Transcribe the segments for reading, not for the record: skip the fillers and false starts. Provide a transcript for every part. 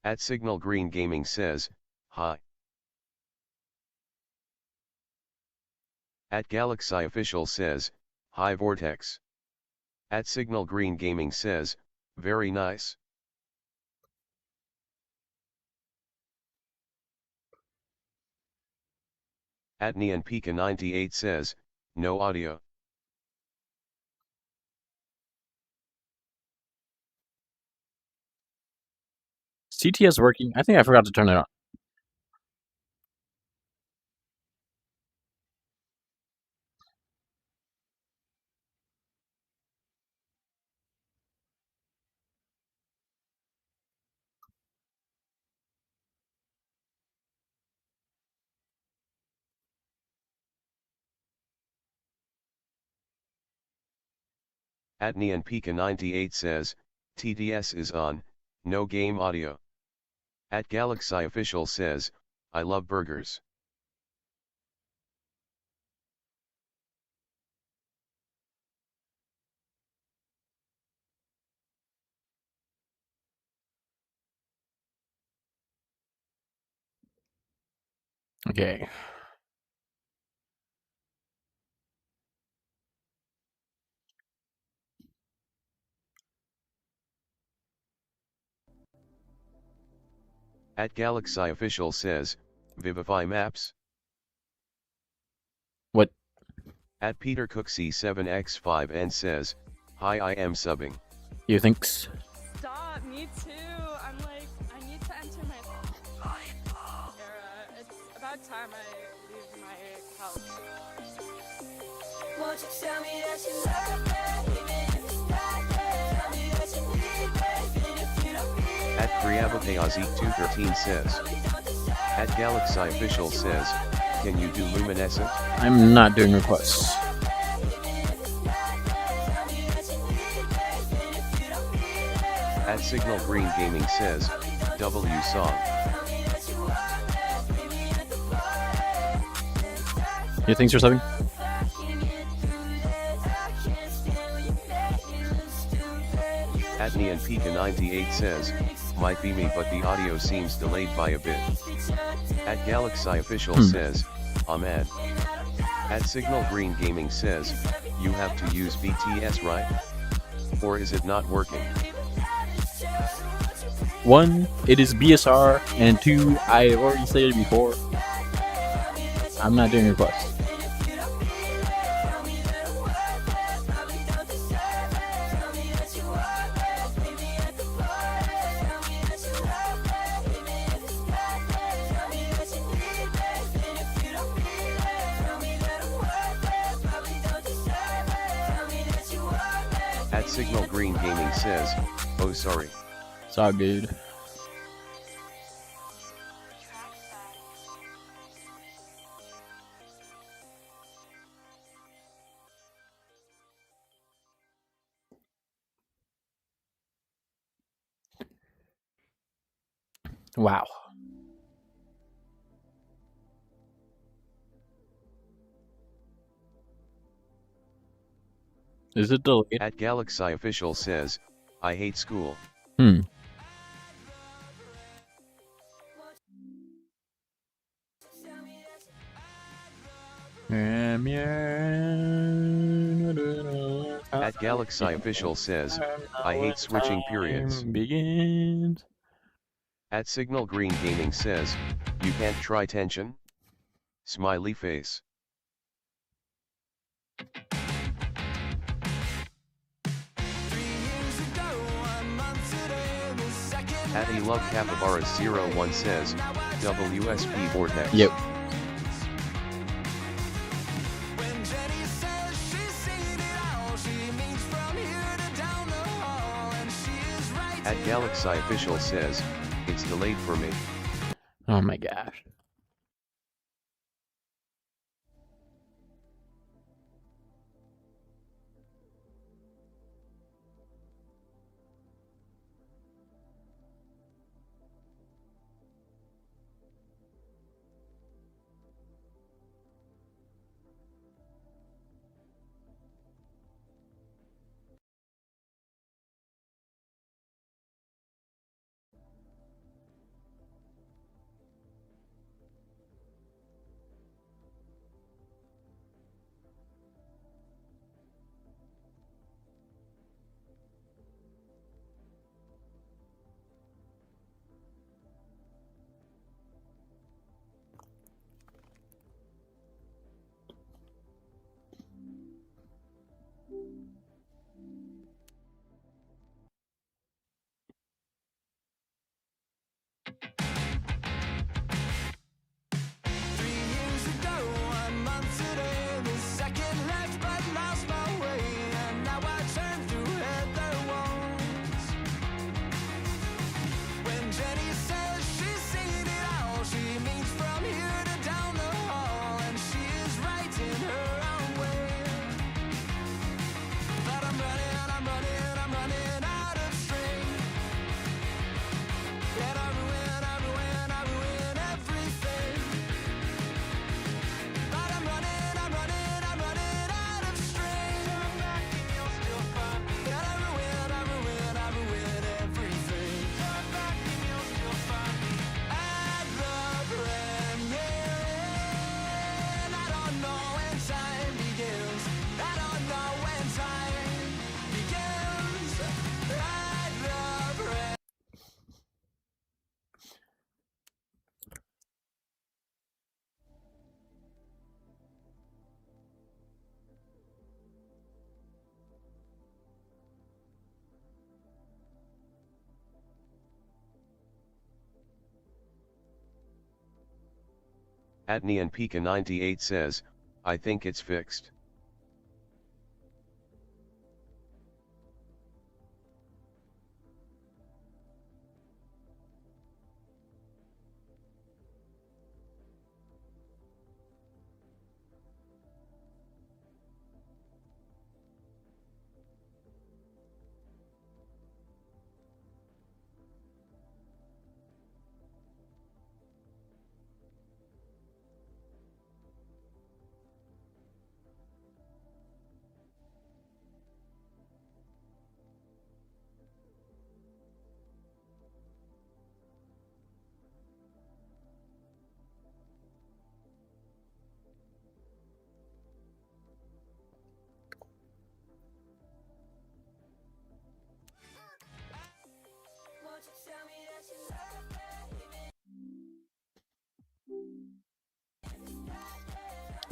At Signal Green Gaming says, hi. At Galaxy Official says, hi Vortex. At Signal Green Gaming says, very nice. At Neon Pika 98 says, no audio. CTS working. I think I forgot to turn it on. At Neon Pika 98 says, TDS is on, no game audio. At Galaxy Official says, I love burgers. Okay. At Galaxy Official says, Vivify Maps. What? At Peter Cook C7X5N says, hi, I am subbing. You thinks? Stop, me too. I'm like, I need to enter my era. It's about time I leave my couch. Won't you tell me that you love me, even if it's not there? Tell me that you need me, even if you don't need me. At Kriabateazik213 says, at Galaxy Official says, can you do Luminescent? I'm not doing requests. At Signal Green Gaming says, W song. You thinks or something? At Neon Pika 98 says, might be me but the audio seems delayed by a bit. At Galaxy Official says, Ahmed. At Signal Green Gaming says, you have to use BTS right? Or is it not working? 1, it is BSR, and 2, I've already said it before. I'm not doing requests. At Signal Green Gaming says, oh sorry. It's all good. Wow. Is it delayed? At Galaxy Official says, I hate school. At Galaxy Official says, I hate switching periods. Begins. At Signal Green Gaming says, you can't try tension? Smiley face. At A Love Capybaras 01 says, WSP Vortex. Yep. At Galaxy Official says, it's delayed for me. Oh my gosh. At NeonPika98 says, I think it's fixed.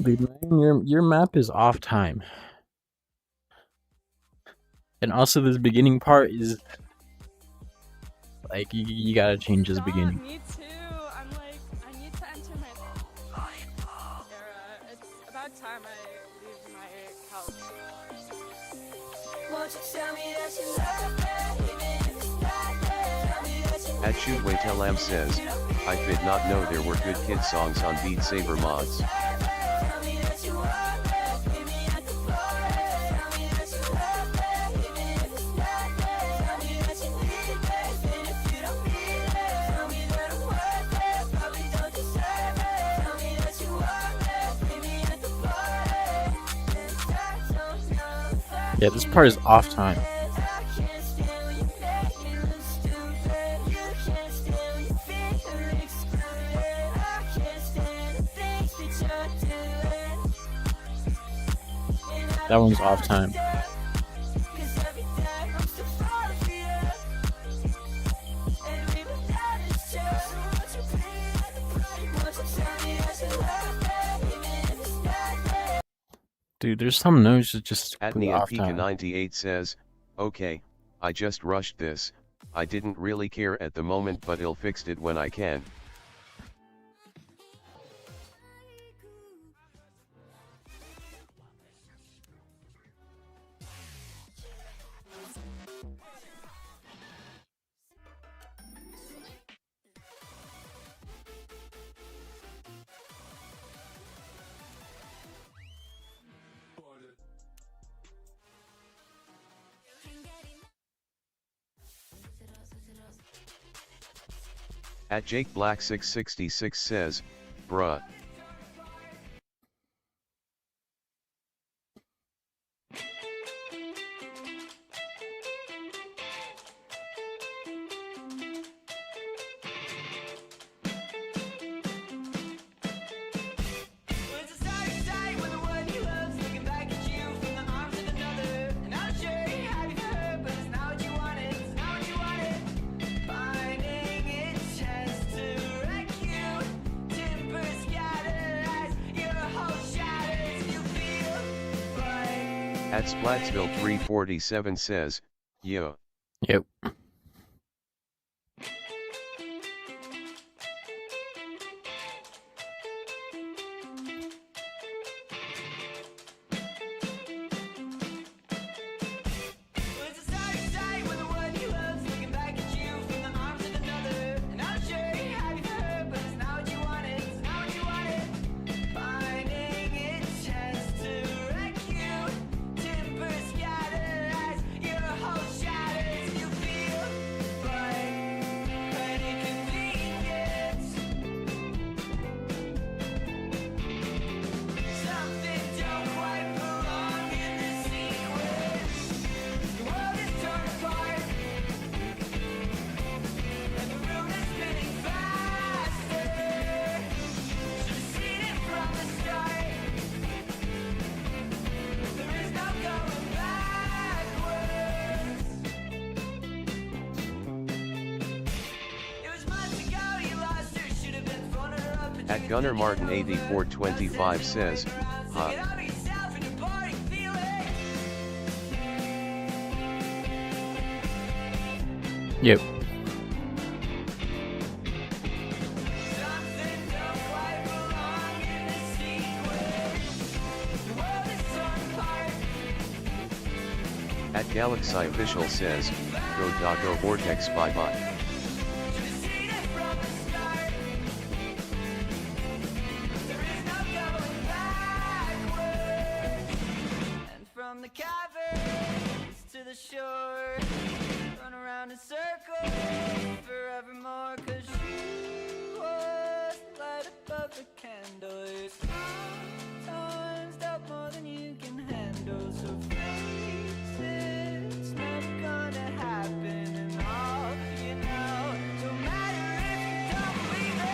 Dude, man, your map is off time. And also this beginning part is like you gotta change this beginning. Me too. I'm like, I need to enter my era. It's about time I leave my couch. At Shootwaytelam says, I did not know there were good kid songs on Beat Saber mods. Yeah, this part is off time. That one's off time. Dude, there's some notes that just At NeonPika98 says, okay, I just rushed this, I didn't really care at the moment but I'll fix it when I can. At Jake Black 666 says, bruh. At Splatsville 347 says, yo. Yep. At Gunnar Martin 8425 says, huh. Yep. At Galaxy Official says, go Doggo Vortex bye bye. From the caverns to the shore, run around in circles forevermore, 'cause you was the light above the candle. It's sometimes doubt more than you can handle, so face it, it's never gonna happen, and all you know, don't matter if you don't believe it.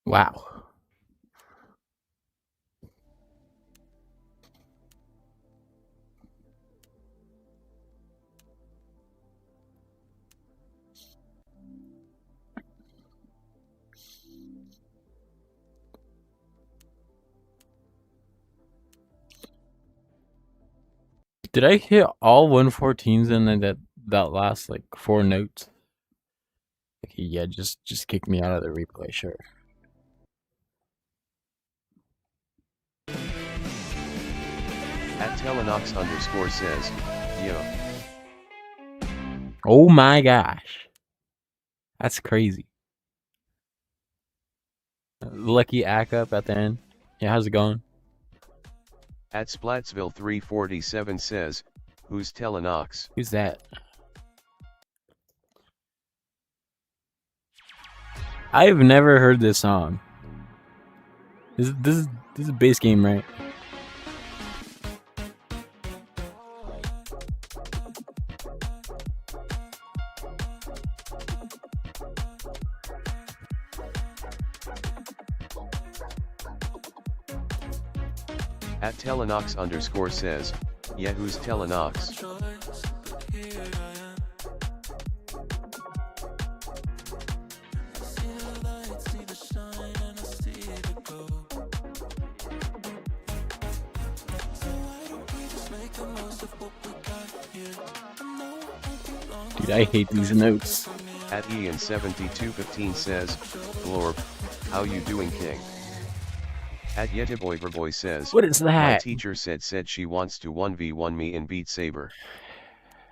Wow. Did I hit all 114s in that last like 4 notes? Okay, yeah, just kick me out of the replay, sure. At Telenox _ says, yo. Oh my gosh. That's crazy. Lucky ack up at the end. Yeah, how's it going? At Splatsville 347 says, who's Telenox? Who's that? I've never heard this song. This is a bass game, right? At Telenox _ says, yeah, who's Telenox? Dude, I hate these notes. At Ian7215 says, Glorp, how you doing, King? At Yetiboyverboy says, What is that? My teacher said she wants to 1v1 me in Beat Saber.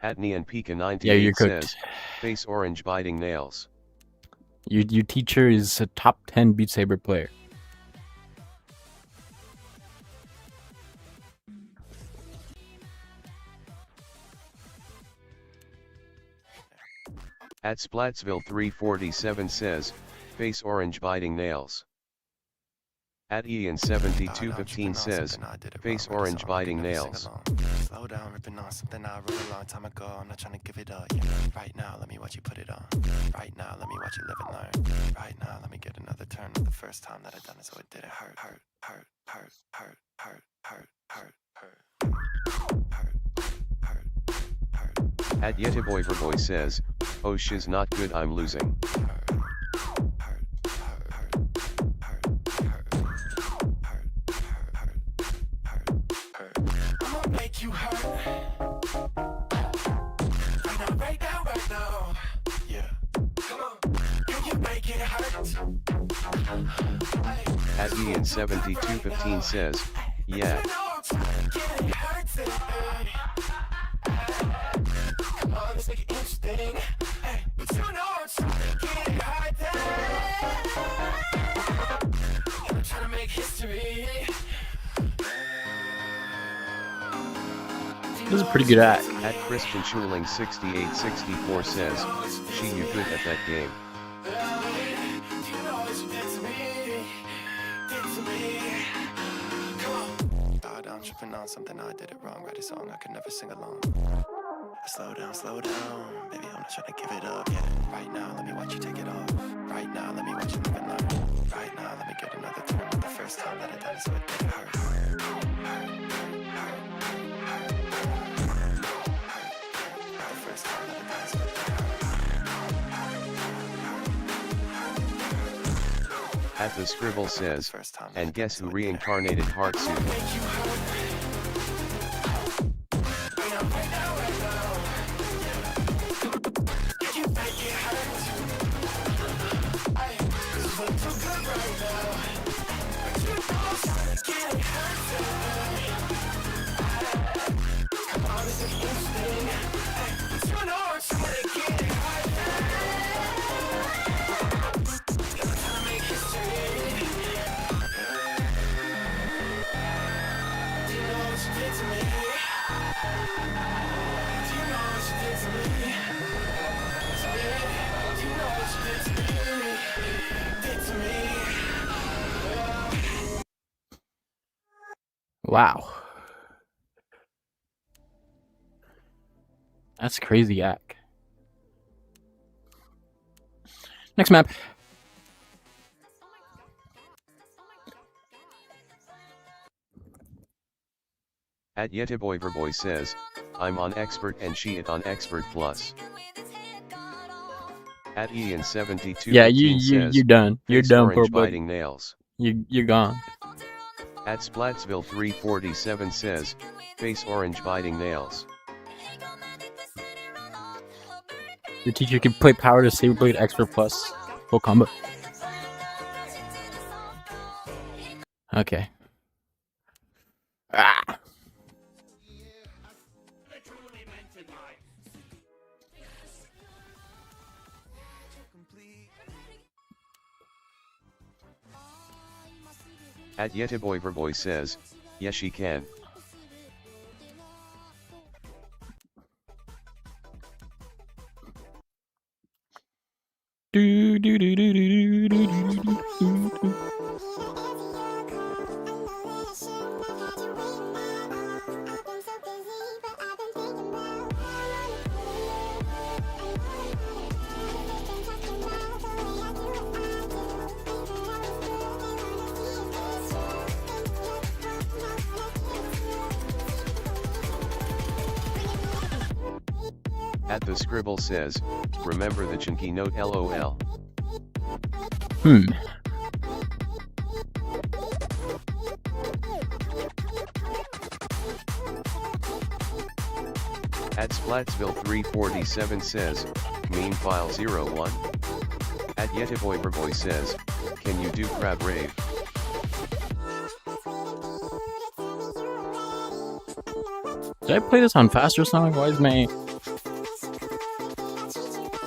At Neonpika98 Yeah, you're cooked. says, face orange biting nails. Your teacher is a top 10 Beat Saber player. At Splatsville 347 says, face orange biting nails. At Ian7215 says, face orange biting nails. Slow down, ripping on something I wrote a long time ago. I'm not trying to give it up. Right now, let me watch you put it on. Right now, let me watch you live and learn. Right now, let me get another turn. Not the first time that I done it, so it didn't hurt. Hurt, hurt, hurt, hurt, hurt, hurt, hurt, hurt, hurt, hurt, hurt. At Yetiboyverboy says, oh shiz not good, I'm losing. You hurt. Right now. Yeah. Come on. Can you make it hurt? At Ian7215 says, yeah. Come on, let's make it interesting. Hey, but you know I'm trying to get it hard. I'm trying to make history. This is a pretty good act. At Christian Schuling 6864 says, she you good at that game. to me. Come on. God, I'm tripping on something. I did it wrong. Write a song I could never sing alone. Slow down, baby, I'm not trying to give it up yet. Right now, let me watch you take it off. Right now, let me watch you live and learn. Right now, let me get another turn. Not the first time that I done it, so it didn't hurt. Not the first time that I done it, so it didn't hurt. At the scribble says, First time that I and done guess it, so who it didn't hurt. reincarnated Heartsuit? Wow. That's crazy yak. Next map. At Yetiboyverboy says, I'm on Expert and she it on Expert Plus. At Ian72 Yeah, says, you're done. You're face done, orange poor buddy. biting nails. You're gone. At Splatsville 347 says, face orange biting nails. Your teacher can play power to Saber Blade Expert Plus. Full combo. Okay. Ah. At Yetiboyverboy says, yes she can. Do do do do do do do do do. At the scribble says, remember the chunky note LOL. At Splatsville 347 says, meme file 01. At Yetiboyverboy says, can you do crab rave? Did I play this on faster song? Why is my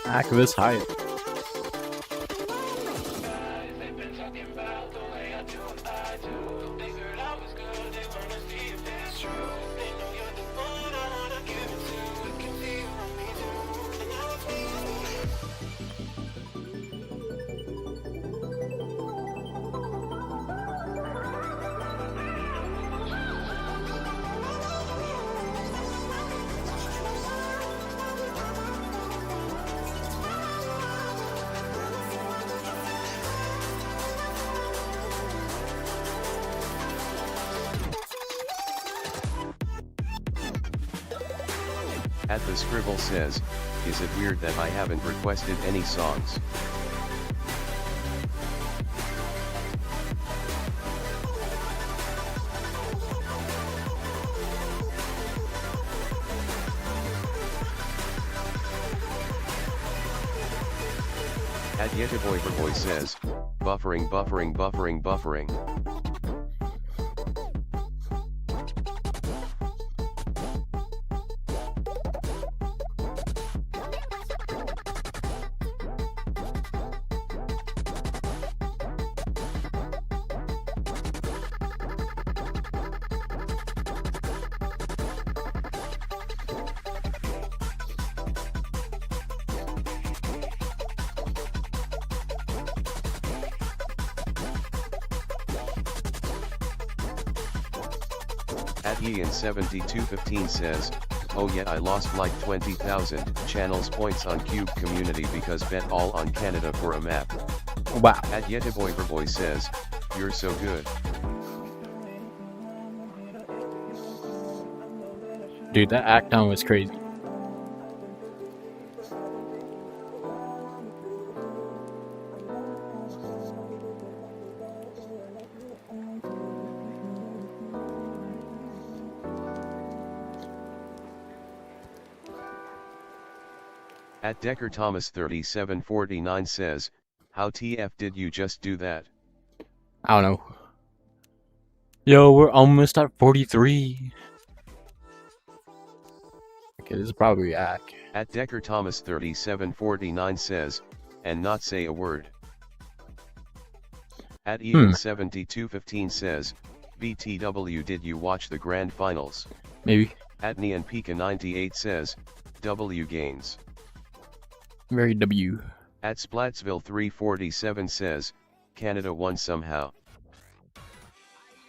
activist high? At the scribble says, is it weird that I haven't requested any songs? At Yetiboyverboy says, buffering buffering buffering buffering. At Ian7215 says, oh yeah, I lost like 20,000 channels points on Cube community because bet all on Canada for a map. Wow. At Yetiboyverboy says, you're so good. Dude, that act on was crazy. At Decker Thomas 3749 says, how TF did you just do that? I don't know. Yo, we're almost at 43. Okay, this is probably act. At Decker Thomas 3749 says, and not say a word. At Ian7215 says, BTW did you watch the grand finals? Maybe. At Neon Pika 98 says, W gains. Very W. At Splatsville 347 says, Canada won somehow.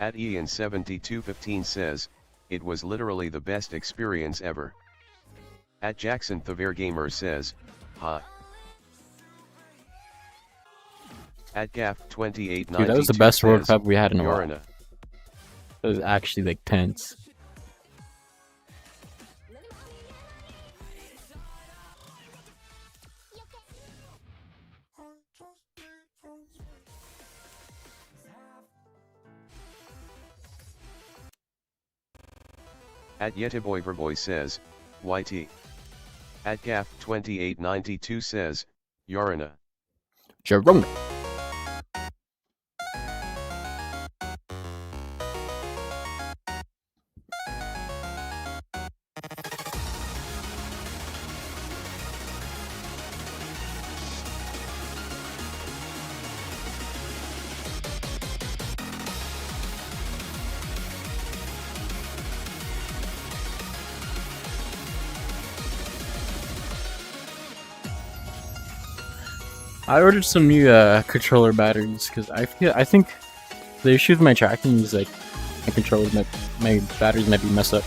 At Ian7215 says, it was literally the best experience ever. At Jackson Thaver Gamer says, ha. At Gaff2892 Dude, that was the best World says, Cup we had in a while. Yorina. It was actually like tense. At Yetiboyverboy says, YT. At Gaff2892 says, Yorina. Jerome. I ordered some new controller batteries because I think the issue with my tracking is like my batteries might be messed up.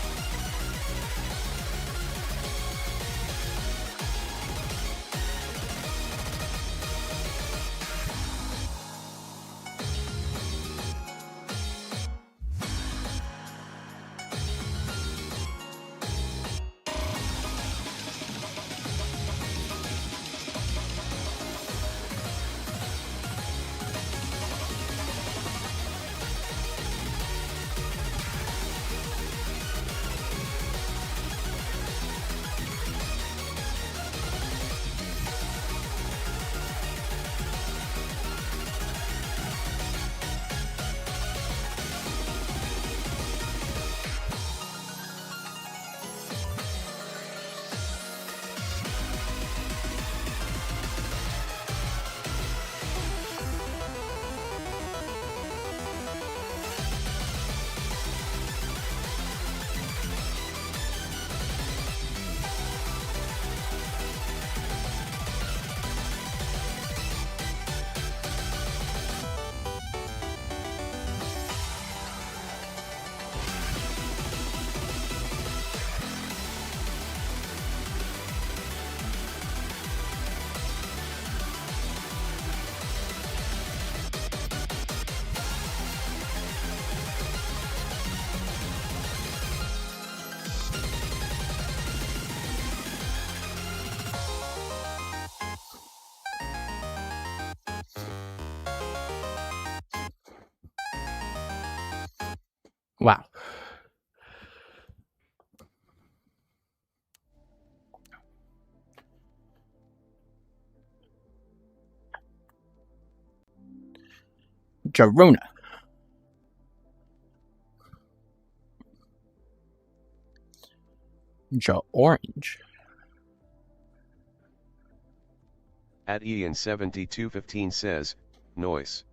Wow. Jarona. Orange. At Ian7215 says, noise.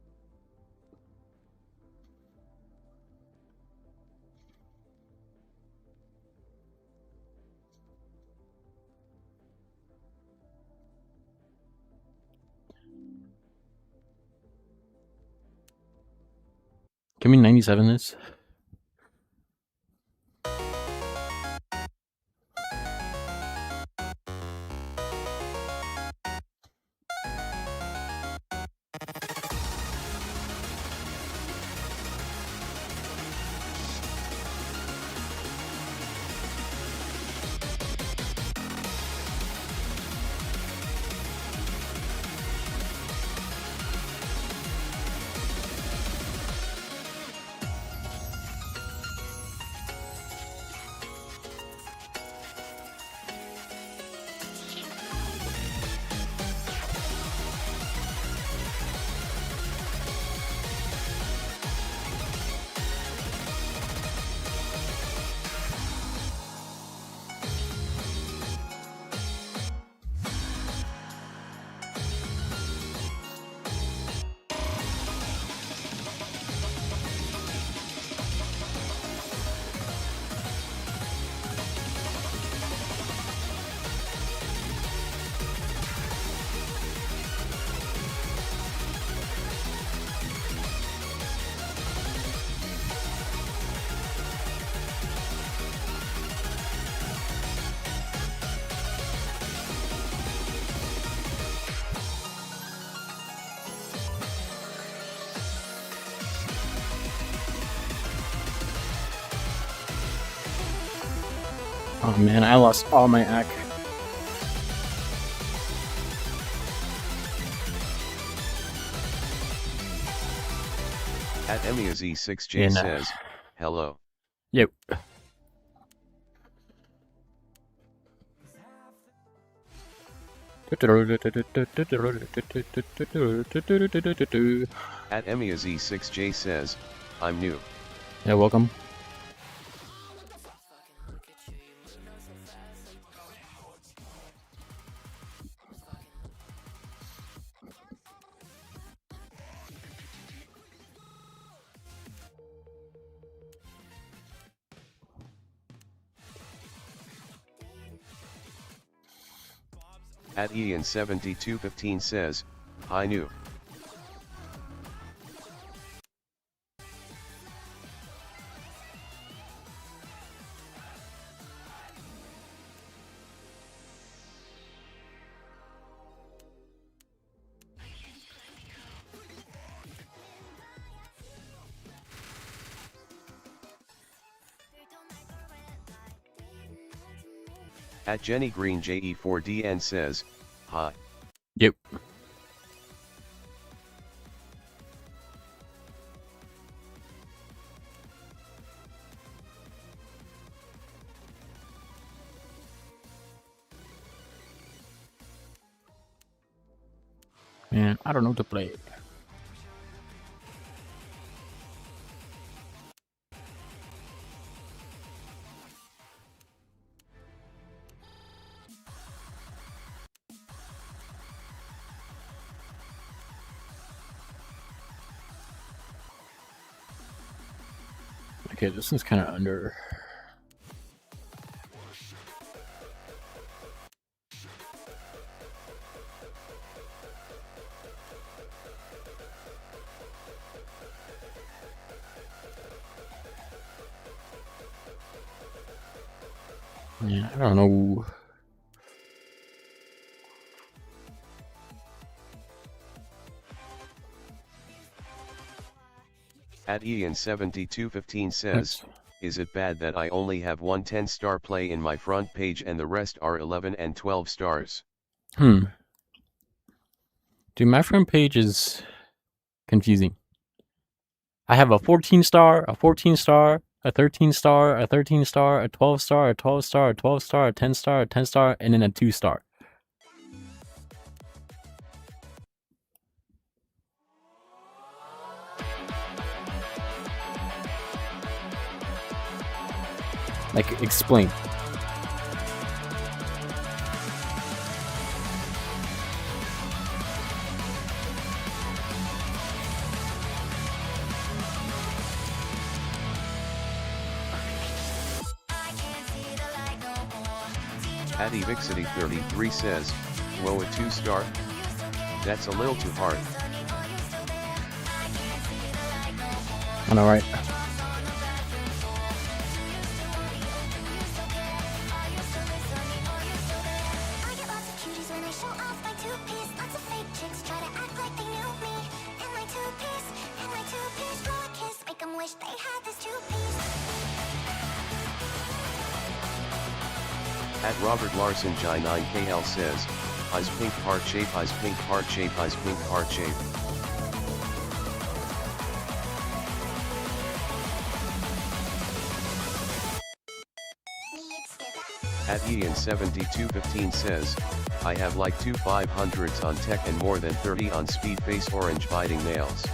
Give me 97 this. Oh man, I lost all my AC. At EmiaZ6J Yeah, no. says, hello. Yep. At EmiaZ6J says, I'm new. Yeah, welcome. At Ian7215 says, hi new. At Jenny Green JE4DN says, hi. Yep. Man, I don't know to play. Okay, this one's kind of under. Yeah, I don't know. At Ian7215 says, is it bad that I only have one 10-star play in my front page and the rest are 11 and 12 stars? Dude, my front page is confusing. I have a 14-star, a 14-star, a 13-star, a 13-star, a 12-star, a 12-star, a 12-star, a 10-star, a 10-star, and then a 2-star. Like, explain. At Evixity33 says, whoa, a 2-star? That's a little too hard. I know, right? At Robert Larson J9KL says, eyes pink heart shape, eyes pink heart shape, eyes pink heart shape. At Ian7215 says, I have like 2 500s on tech and more than 30 on speed face orange biting nails.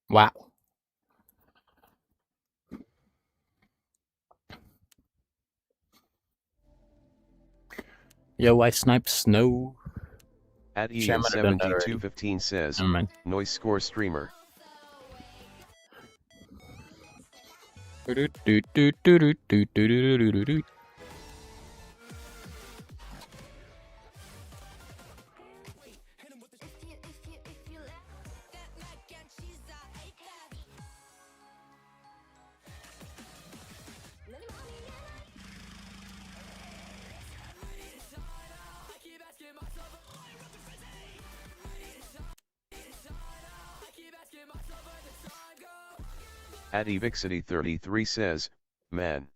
Wow. Yo, I sniped snow. At Shit, I might have done that already. Ian7215 says, Never mind. noise score streamer. At Evixity33 says, man.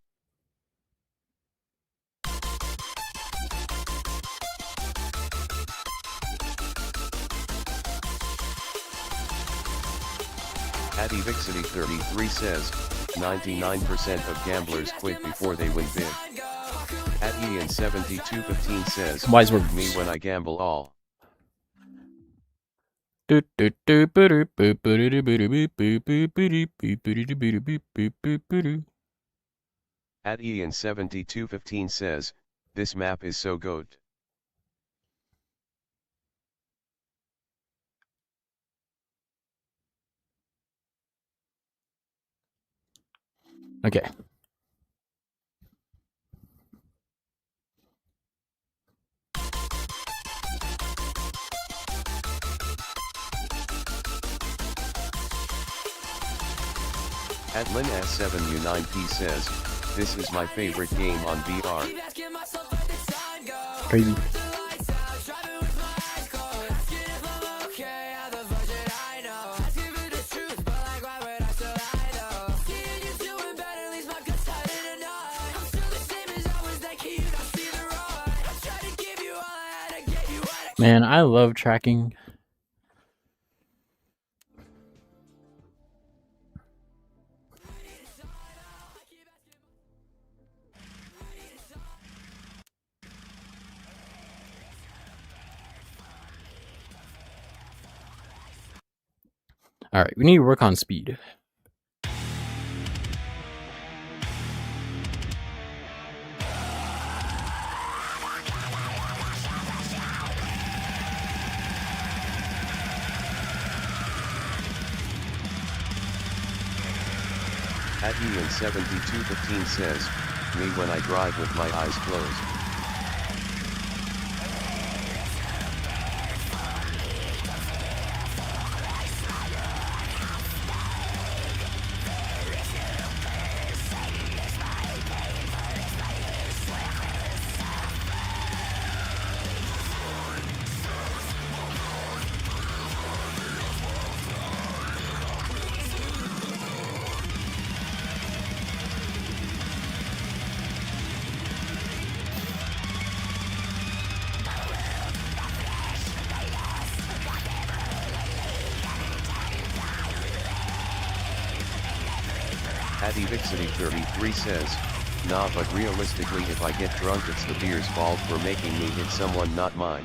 At Evixity33 says, 99% of gamblers quit before they win big. At Ian7215 says, Wise words. me when I gamble all. At Ian7215 says, this map is so good. Okay. At Lin S7U9P says, this is my favorite game on VR. Crazy. Man, I love tracking. Alright, we need to work on speed. At Ian7215 says, me when I drive with my eyes closed. At Evixity33 says, nah, but realistically if I get drunk it's the beer's fault for making me hit someone, not mine.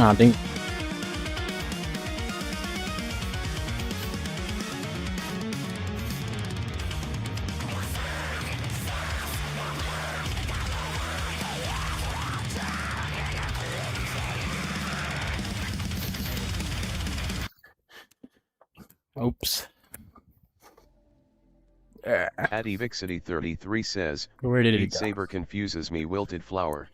Ah, dang. Oops. At Evixity33 says, Where did it Beat go? Saber confuses me, wilted flower.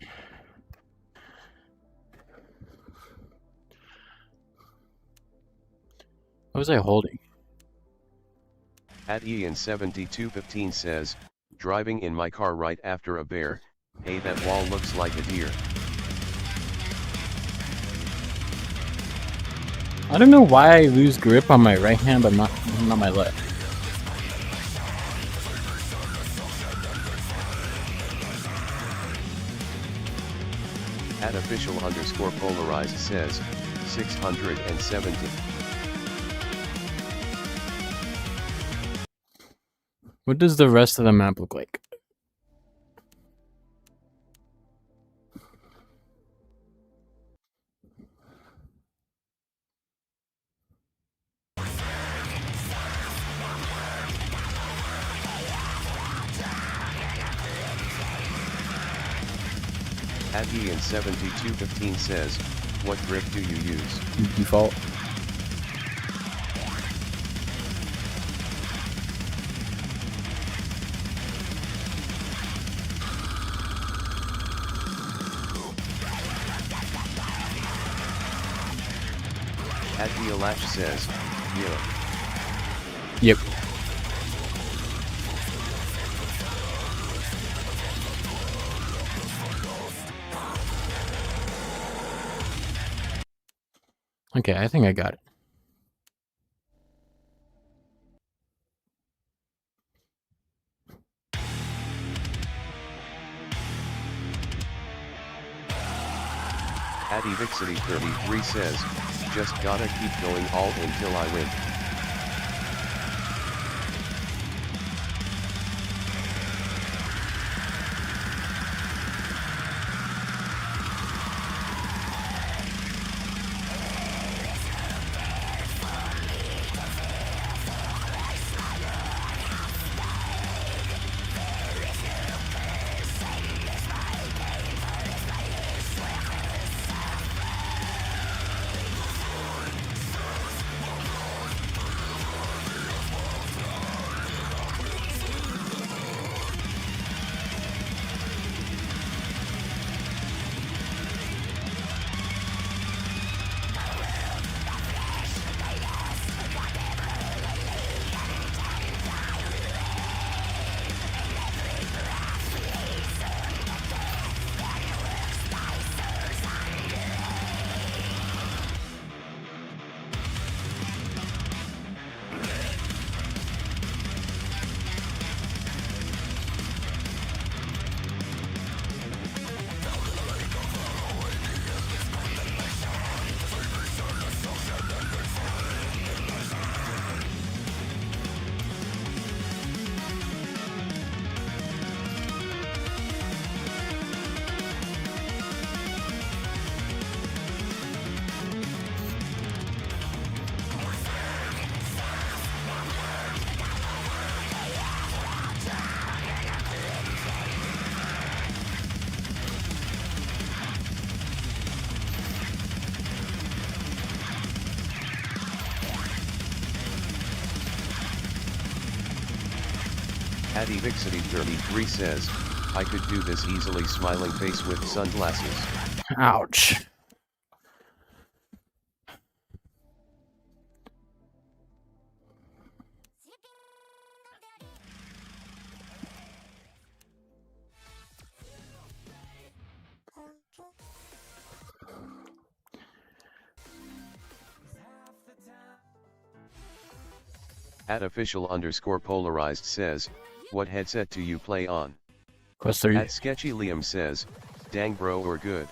What was I holding? At Ian7215 says, driving in my car right after a bear, hey that wall looks like a deer. I don't know why I lose grip on my right hand but not my left. At official_polarized says, 670. What does the rest of the map look like? At Ian7215 says, what grip do you use? Default. At Dialash says, yeah. Yep. Okay, I think I got it. At Evixity33 says, just gotta keep going all until I win. At Evixity33 says, I could do this easily, smiling face with sunglasses. Ouch. At official_polarized says, what headset do you play on? Quest 3. At Sketchy Liam says, dang bro, we're good.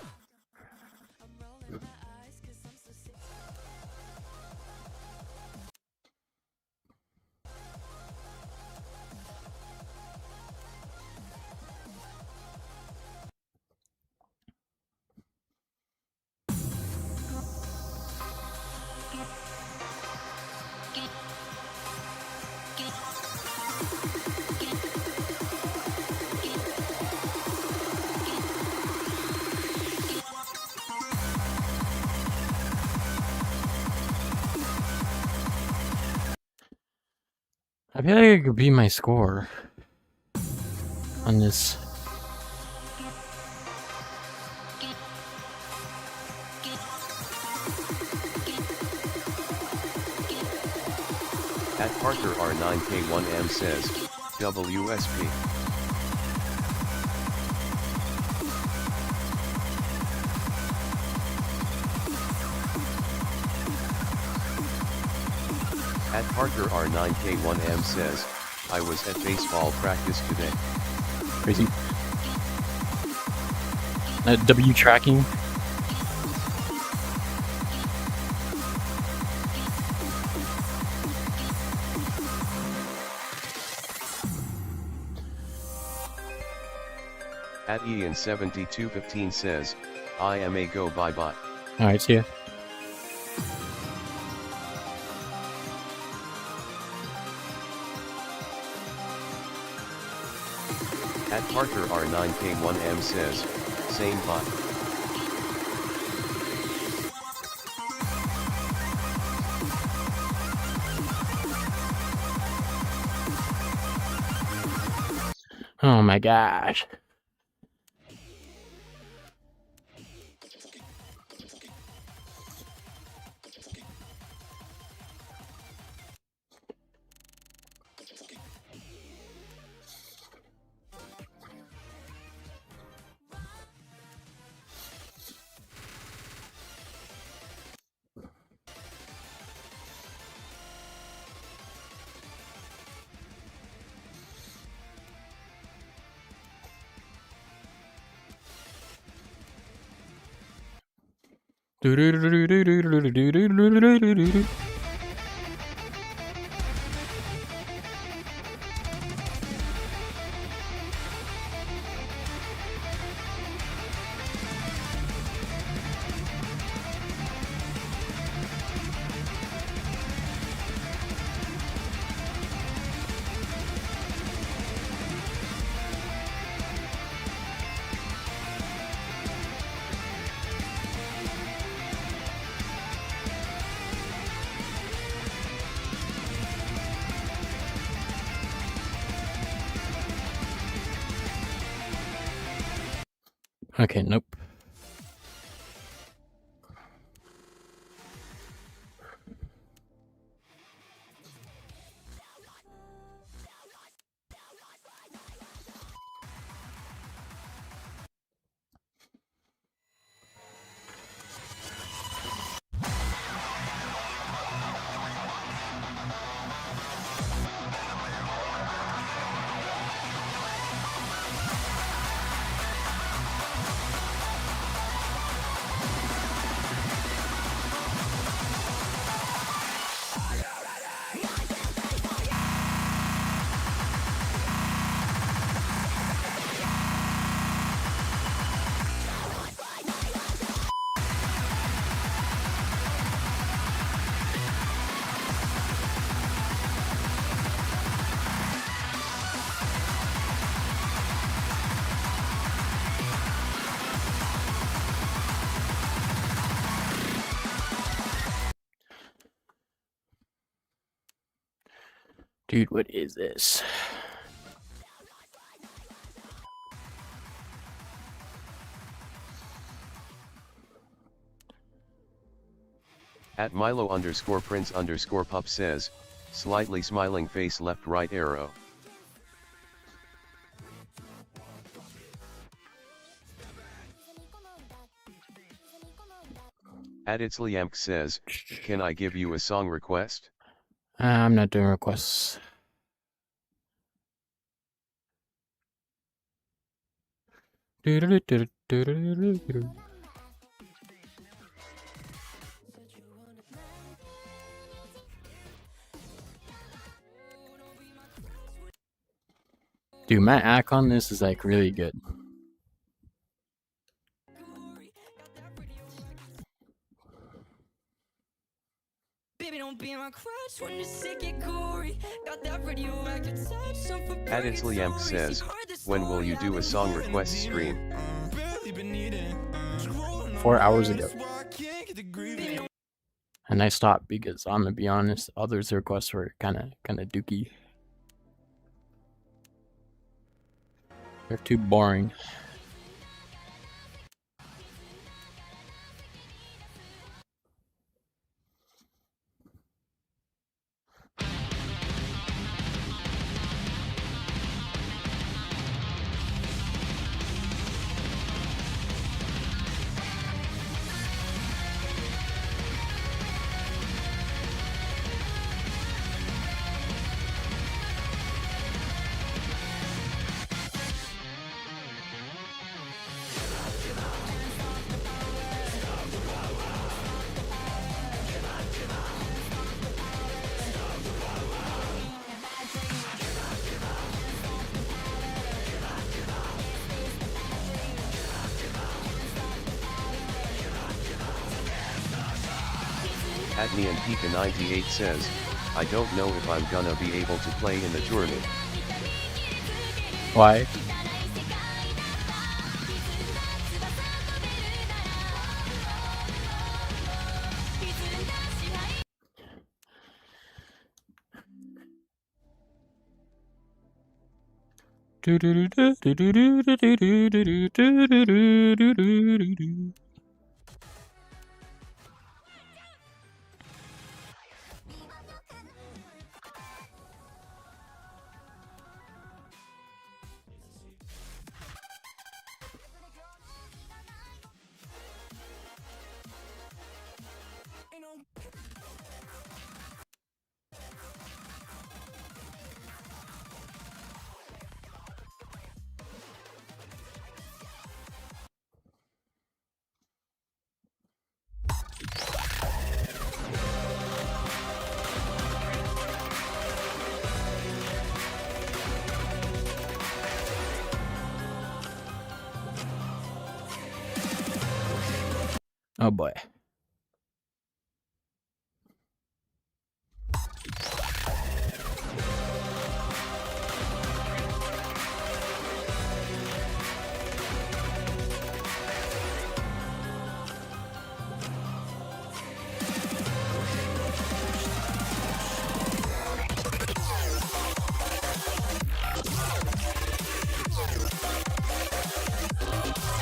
I feel like it could be my score on this. At Parker R9K1M says, WSP. At Parker R9K1M says, I was at baseball practice today. Crazy. W tracking. At Ian7215 says, I am a go bye bye. Alright, see ya. At Parker R9K1M says, same bye. Oh my gosh. Okay, nope. Dude, what is this? At Milo_Prince_Pup says, slightly smiling face left right arrow. At Itzliamk says, can I give you a song request? I'm not doing requests. Dude, my act on this is like really good. At Itzliamk says, when will you do a song request stream? 4 hours ago. And I stopped because I'm gonna be honest, others' requests were kinda dookie. They're too boring. Adney and Pika 98 says, I don't know if I'm gonna be able to play in the tournament. Why? Oh boy.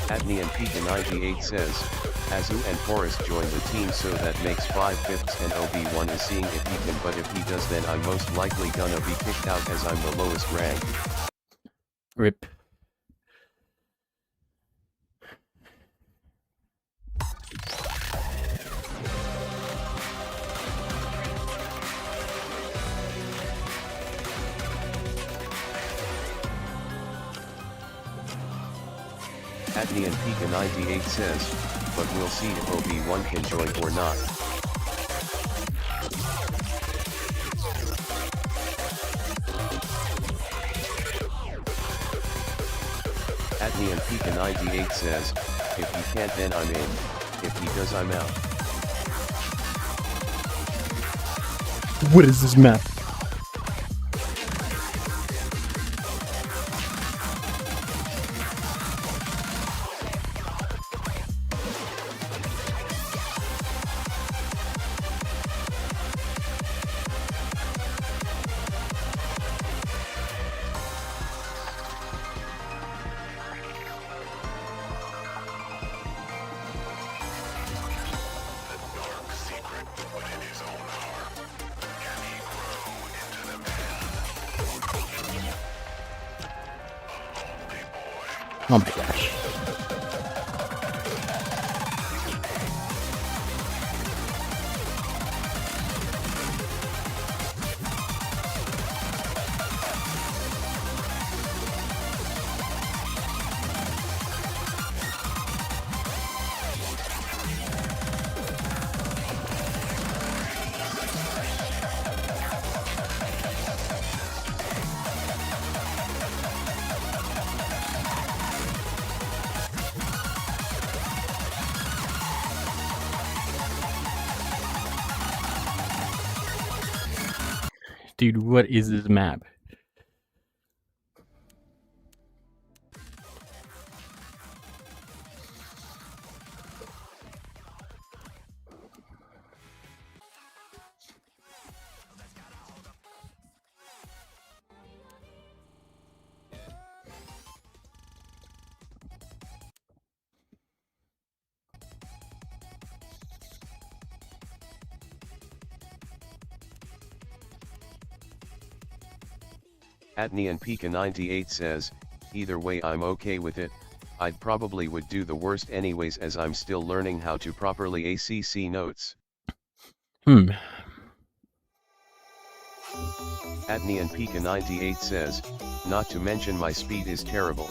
Adney and Pika 98 says, Azu and Forrest joined the team, so that makes 5/5 and OB1 is seeing if he can, but if he does then I'm most likely gonna be kicked out as I'm the lowest rank. Rip. Adney and Pika 98 says, but we'll see if OB1 can join or not. Adney and Pika 98 says, if he can't then I'm in, if he does I'm out. What is this map? Oh my gosh. Dude, what is this map? Adney and Pika 98 says, either way I'm okay with it, I'd probably would do the worst anyways as I'm still learning how to properly ACC notes. Hmm. Adney and Pika 98 says, not to mention my speed is terrible.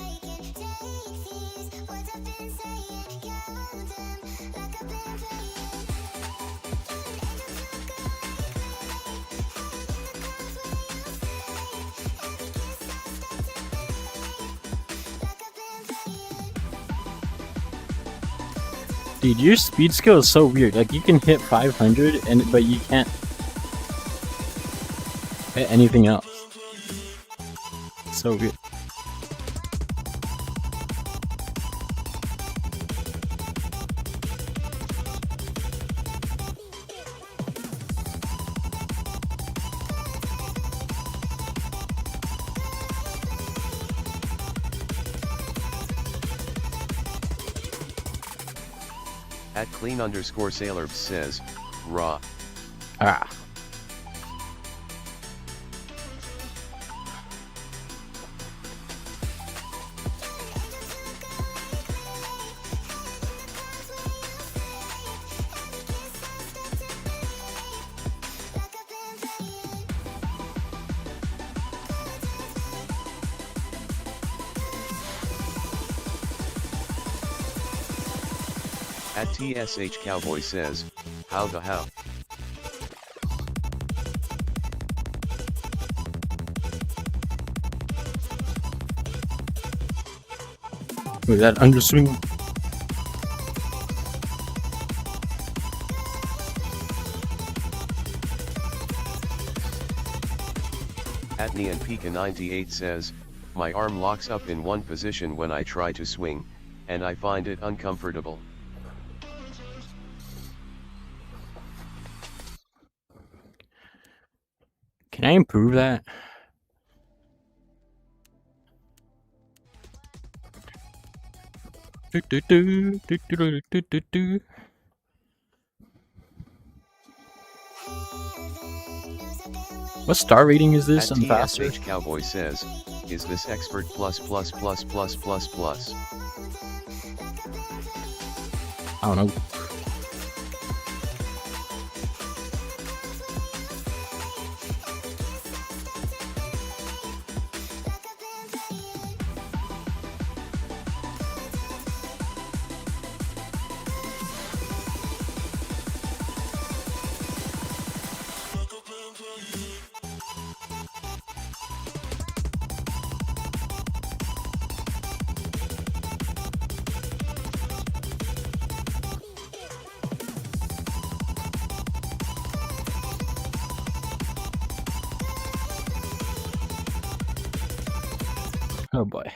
Dude, your speed skill is so weird. Like, you can hit 500, but you can't hit anything else. It's so weird. At clean_sailor says, raw. Ah. At TSH Cowboy says, how the hell? With that underswing. At NeonPika98 says, my arm locks up in one position when I try to swing, and I find it uncomfortable. Can I improve that? What star rating is this At on faster? TSH Cowboy says, is this expert plus? I don't know. Oh boy.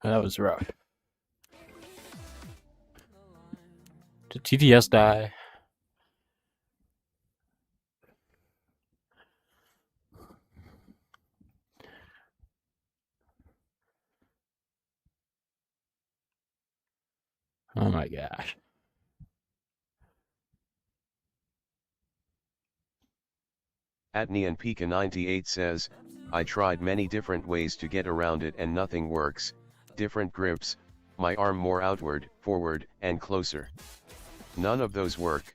That was rough. Did TTS die? Oh my gosh. At NeonPika98 says, I tried many different ways to get around it and nothing works, different grips, my arm more outward, forward, and closer. None of those work.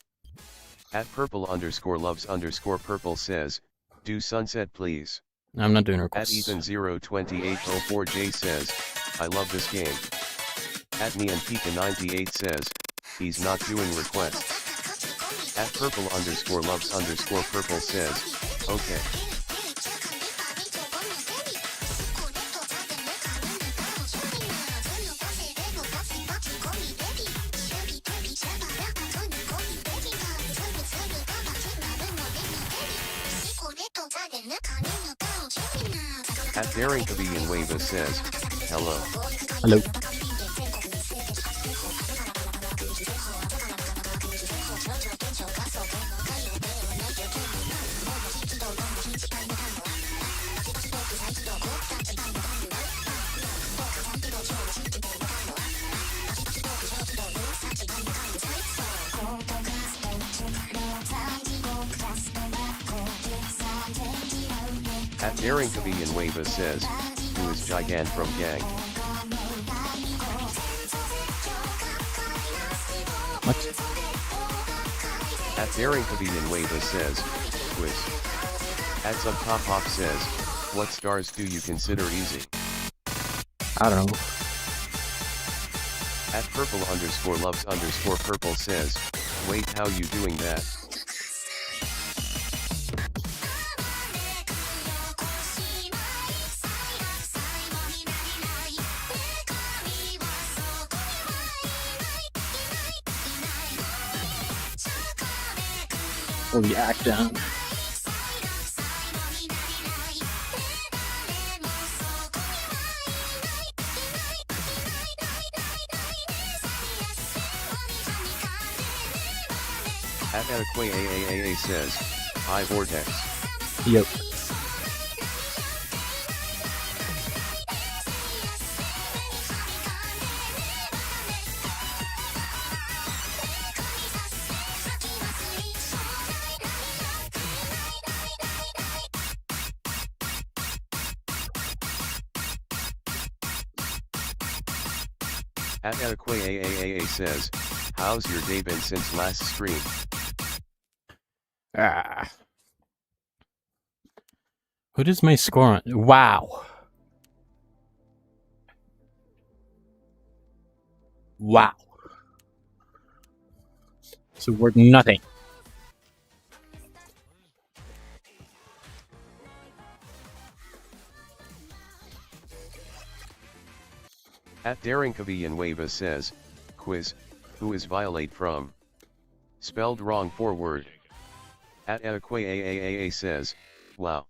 At purple_loves_purple says, do sunset please. I'm not doing At requests. Ethan02804J says, I love this game. At NeonPika98 says, he's not doing requests. At purple_loves_purple says, okay. At Daring to be in Wava says, hello. Hello. At Daring to be in Wava says, who is Gigant from Gang? What? At Daring to be in Wava says, quiz. At Subtop Hop says, what stars do you consider easy? I don't know. At purple_loves_purple says, wait, how you doing that? Or the act down. At Adequate AAAA says, I Vortex. Yep. At Adequate AAAA says, how's your day been since last stream? Ah. What is my score on? Wow. Wow. So worth nothing. At Daring to be in Wava says, quiz, who is Violate from? Spelled wrong forward. At Adequate AAAA says, wow.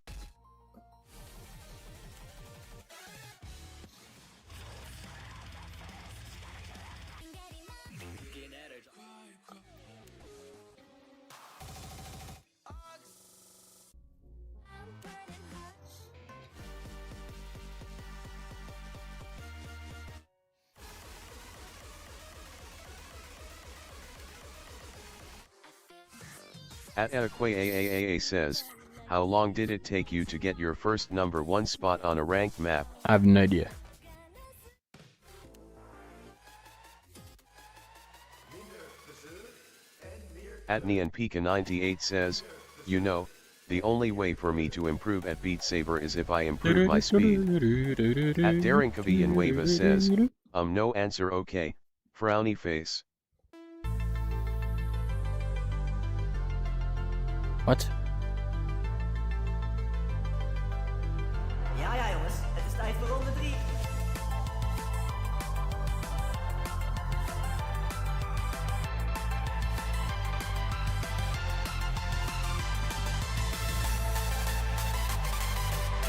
At Adequate AAAA says, how long did it take you to get your first #1 spot on a ranked map? I have no idea. At NeonPika98 says, you know, the only way for me to improve at Beat Saber is if I improve my speed. At Daring to be in Wava says, no answer, okay, frowny face. What? Ja, jongens, het is tijd voor ronde 3.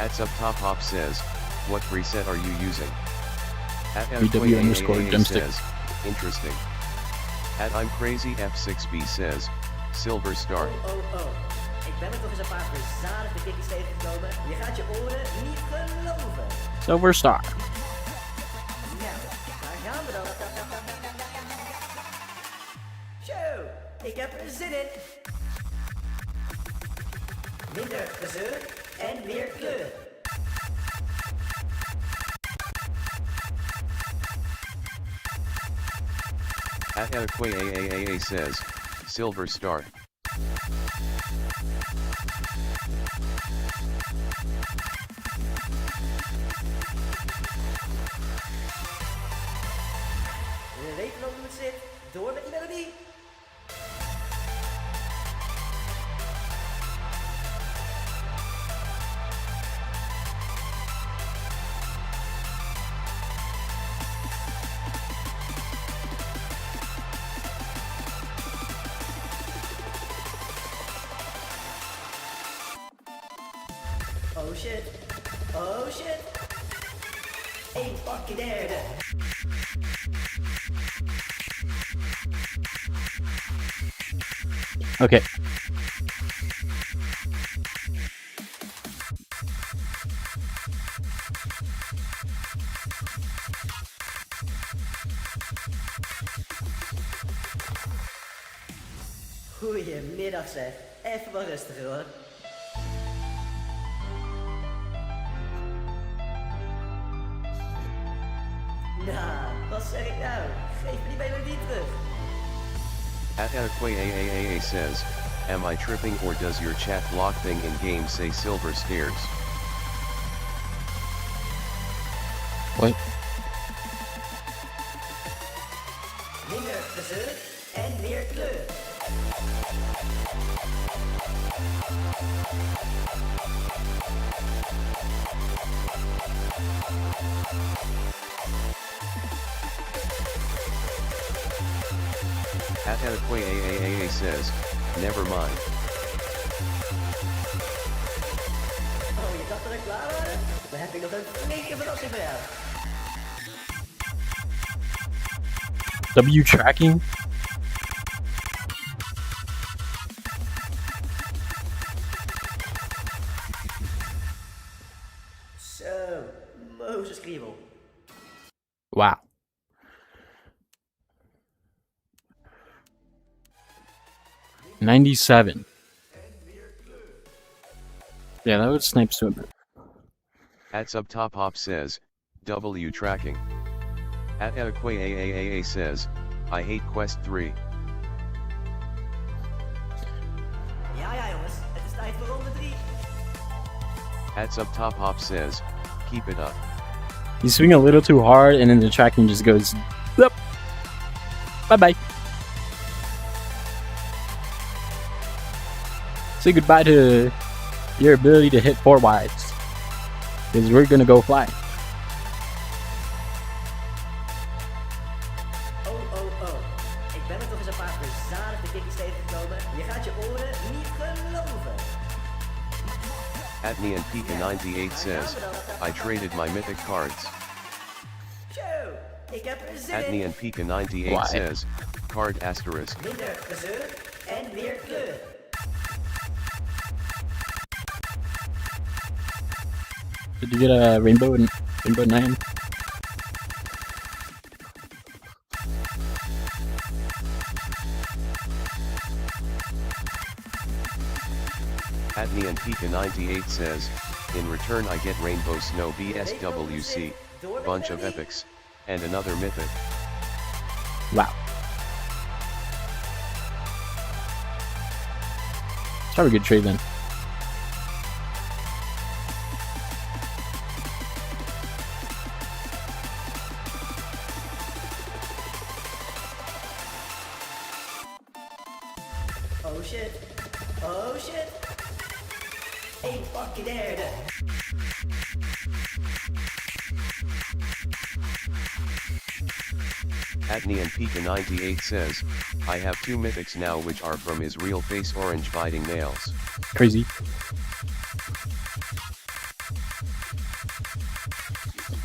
At Subtop Hop says, what preset are you using? At BW_Gemstick says, interesting. At I'm Crazy F6B says, Silver Star. Oh. Ik ben er toch eens een paar verzadigde kikkies tegengekomen. Je gaat je oren niet geloven. Silver Star. Nou, daar gaan we dan. Zo, ik heb er zin in. Minder gezeur en meer kleur. At Adequate AAAA says, Silver Star. We weten nog hoe het zit. Door met die melodie. Oh shit. Oh shit. Eén pakje derde. Okay. Goedemiddag zeg. Even wat rustiger hoor. Nou, wat zeg ik nou? Geef me die melodie terug. @AAA says, am I tripping or does your chat block thing in game say silver scares? What? Minder gezeur en meer kleur. @AAA says, never mind. Oh, je dacht dat ik klaar waren? Dan heb ik nog een flinke verrassing voor jou. W tracking? Zo, Mozes kriebel. Wow. $97. Yeah, that would snipe to him. @subtophop says, W tracking. @AAA says, I hate Quest 3. Ja jongens, het is tijd voor ronde 3. @subtophop says, keep it up. You swing a little too hard, and then the tracking just goes, yep. Bye bye. Say goodbye to your ability to hit 4 wides, because we're gonna go fly. Oh. Ik ben er toch eens een paar verzadigde kikkies tegengekomen. Je gaat je oren niet geloven. @NeonPika98 says, I traded my mythic cards. Zo, ik heb er zin in. @NeonPika98 Why? says, card asterisk. Minder gezeur en meer kleur. Did you get a rainbow 9? @NeonPika98 says, in return I get Rainbow Snow BSWC, bunch of epics, and another mythic. Wow. Let's have a good trade then. Oh shit. Eén pakje derde. @NeonPika98 says, I have 2 mythics now which are from his real face orange biting nails. Crazy.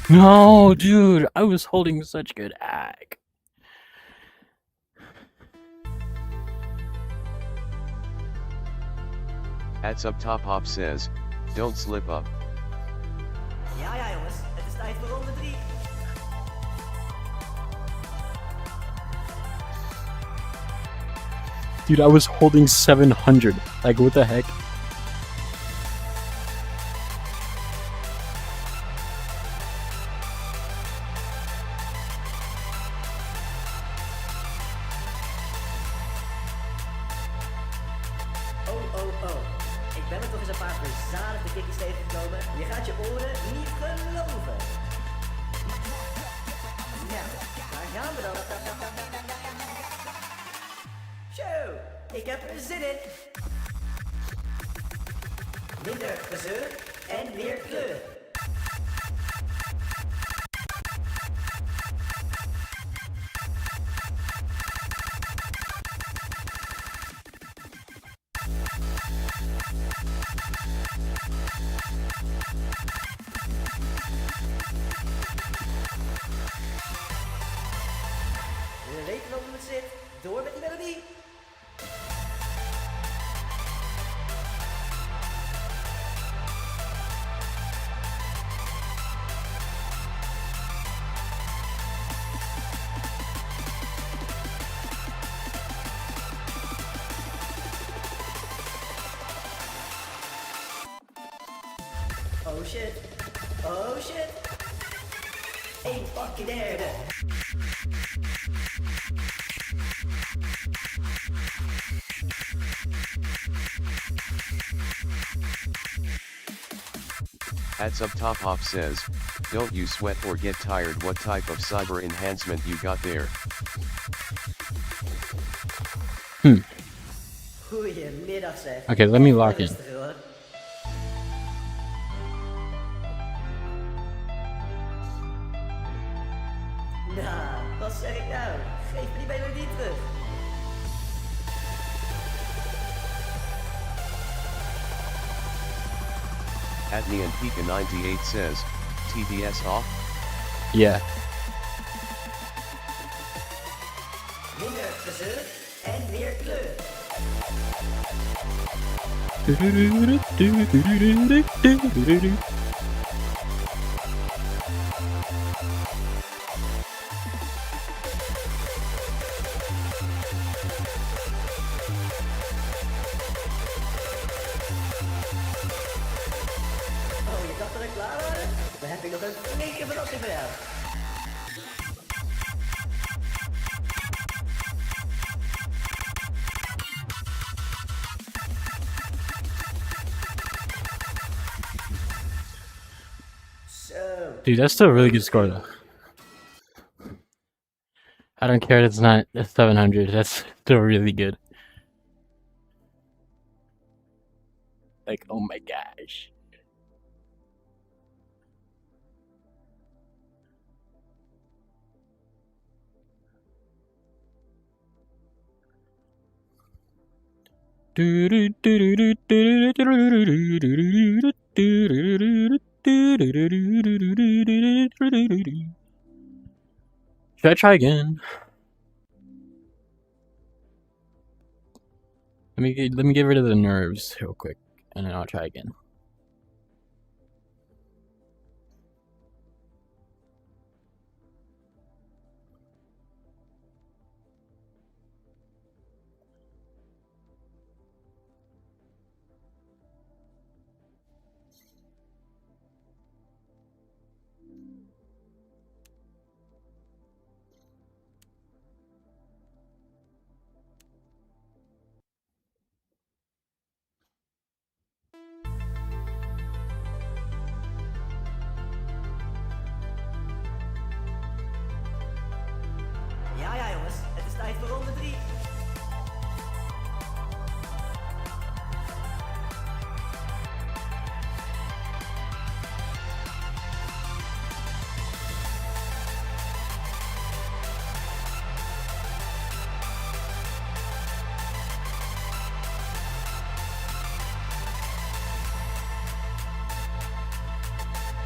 No, dude, I was holding such good ag. @subtophop says, don't slip up. Ja jongens, het is tijd voor ronde 3. Dude, I was holding 700. Like, what the heck? Oh. Ik ben er toch eens een paar verzadigde kikkies tegengekomen. Je gaat je oren niet geloven. Ja, daar gaan we dan. Zo, ik heb er zin in. Minder gezeur en meer kleur. We weten wel hoe het zit. Door met die melodie. Oh shit. Oh shit. Eén pakje derde. At up top hop says, don't you sweat or get tired. What type of cyber enhancement you got there? Goedemiddag zeg. Okay, let me lock in. Rustig, hoor. Nou, wat zeg ik nou? Geef me die melodie terug. At Neon Pika 98 says, TBS off? Yeah. Minder gezeur en meer kleur. Oh, je dacht dat ik klaar was? Dan heb ik nog een flinke verrassing voor jou. Zo. Dude, that's still a really good score though. I don't care that it's not 700. That's still really good. Like, oh my gosh. Should I try again? Let me get rid of the nerves real quick, and then I'll try again. Ja jongens, het is tijd voor ronde 3.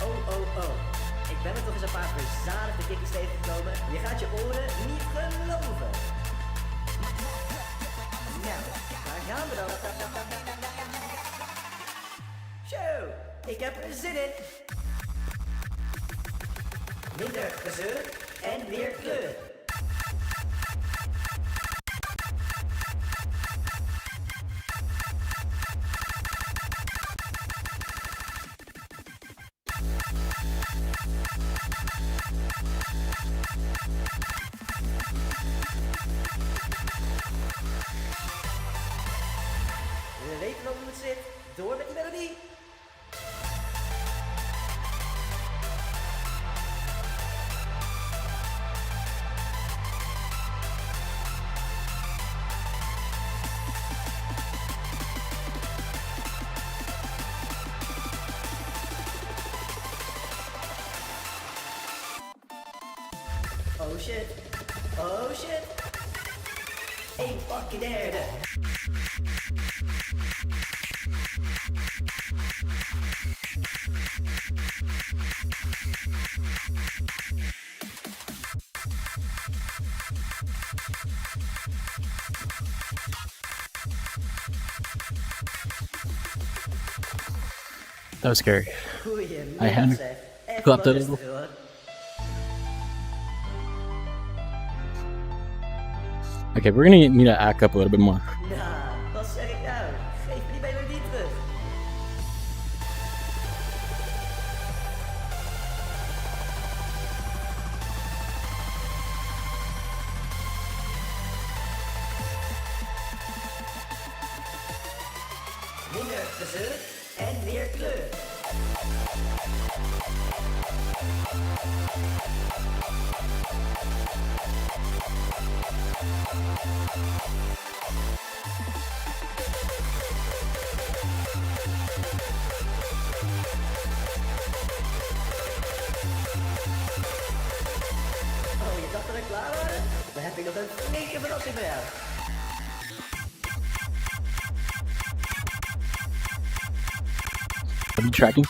Oh. Ik ben er toch eens een paar verzadigde kikkies tegengekomen. Je gaat je oren niet geloven. Nou, daar gaan we dan. Zo, ik heb er zin in. Minder gezeur en meer kleur. We weten wel hoe het zit. Door met die melodie. Oh shit. Oh shit. Eén pakje derde. That was scary. Goeiemiddag Hij had- zeg. Even klapt wat er rustig hoor. Okay, we're gonna need to act up a little bit more. Nou, wat zeg ik nou? Geef me die melodie terug. Minder gezeur en meer kleur. Oh, je dacht dat ik klaar was? Dan heb ik nog een flinke verrassing voor jou. Are you tracking?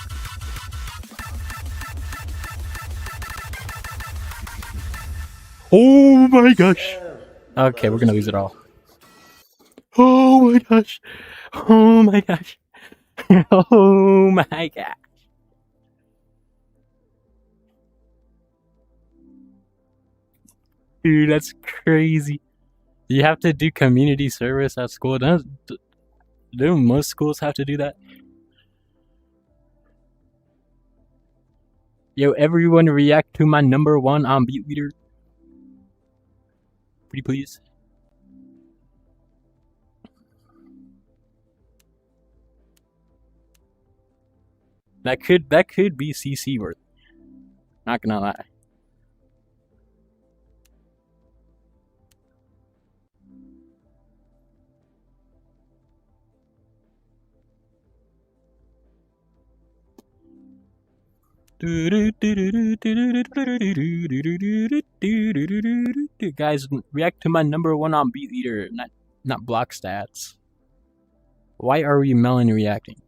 Oh my gosh. Okay, we're gonna lose it all. Oh my gosh. Oh my gosh. Oh my gosh. Dude, that's crazy. You have to do community service at school. Don't most schools have to do that? Yo, everyone react to my #1 on Beat Leader. Pretty please. That could be CC worth. Not gonna lie. Guys, react to my #1 on Beat Leader, not block stats. Why are we melon reacting?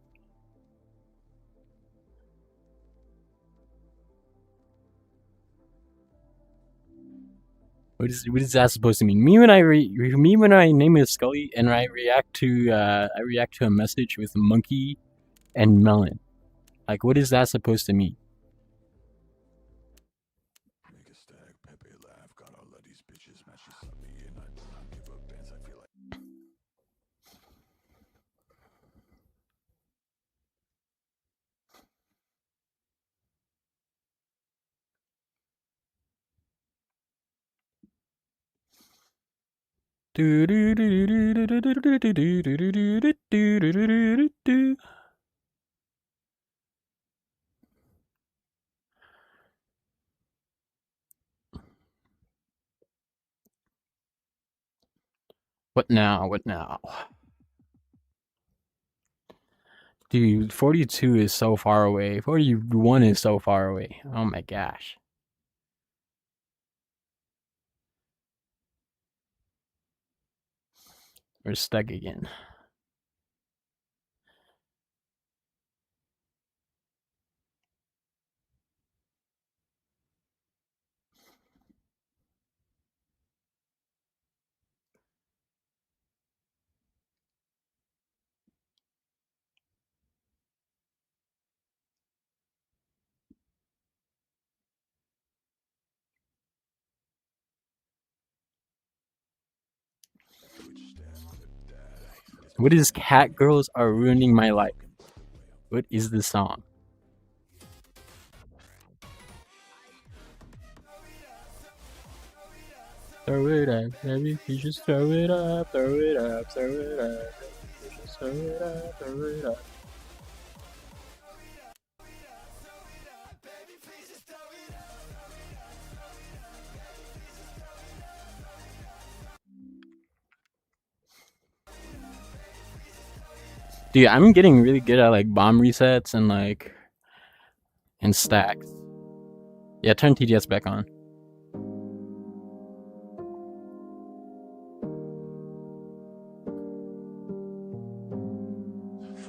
What is that supposed to mean? Me when I name it Scully and I react to a message with monkey and melon. Like, what is that supposed to mean? Make a stag, Pepe laugh, got all of these bitches, man, she suck me in, I do not give up bands, I feel like. What now? What now? Dude, 42 is so far away. 41 is so far away. Oh my gosh. We're stuck again. What is Cat Girls Are Ruining My Life? What is the song? Throw it up, baby. You just throw it up, throw it up, throw it up. You just throw it up, throw it up. Dude, I'm getting really good at like bomb resets and stacks. Yeah, turn TDS back on.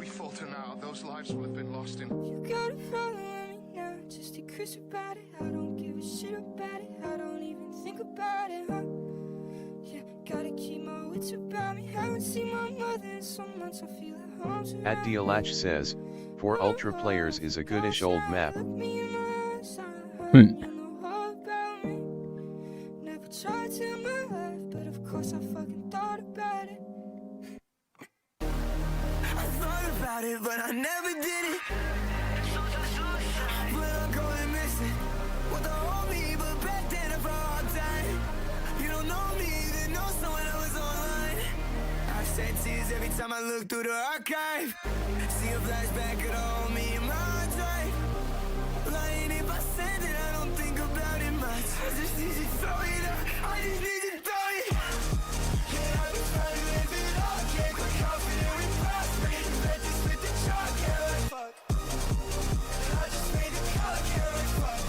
falter now, those lives will have been lost in. You got a problem with me now, just a curse about it. I don't give a shit about it, I don't even think about it, huh? Yeah, gotta keep my wits about me. Haven't seen my mother in some months, I feel at home. At Dialach says, for ultra players is a goodish old map. Never tried to in my life, but of course I fucking thought about it. I thought about it, but I never did it. But I'm going missing. What the hold me, but back then for a hard time. You don't know me, then know someone that was online. I shed tears every time I look through the archive. See a flashback of the whole me in my hard drive. Lying if I said that I don't think about it much. I just need to throw it up. I just need to throw it. Yeah, I was trying to live it up. Can't quite confident with prospect. Let this with the chalk, yeah, like fuck. I just made the call, yeah, like fuck.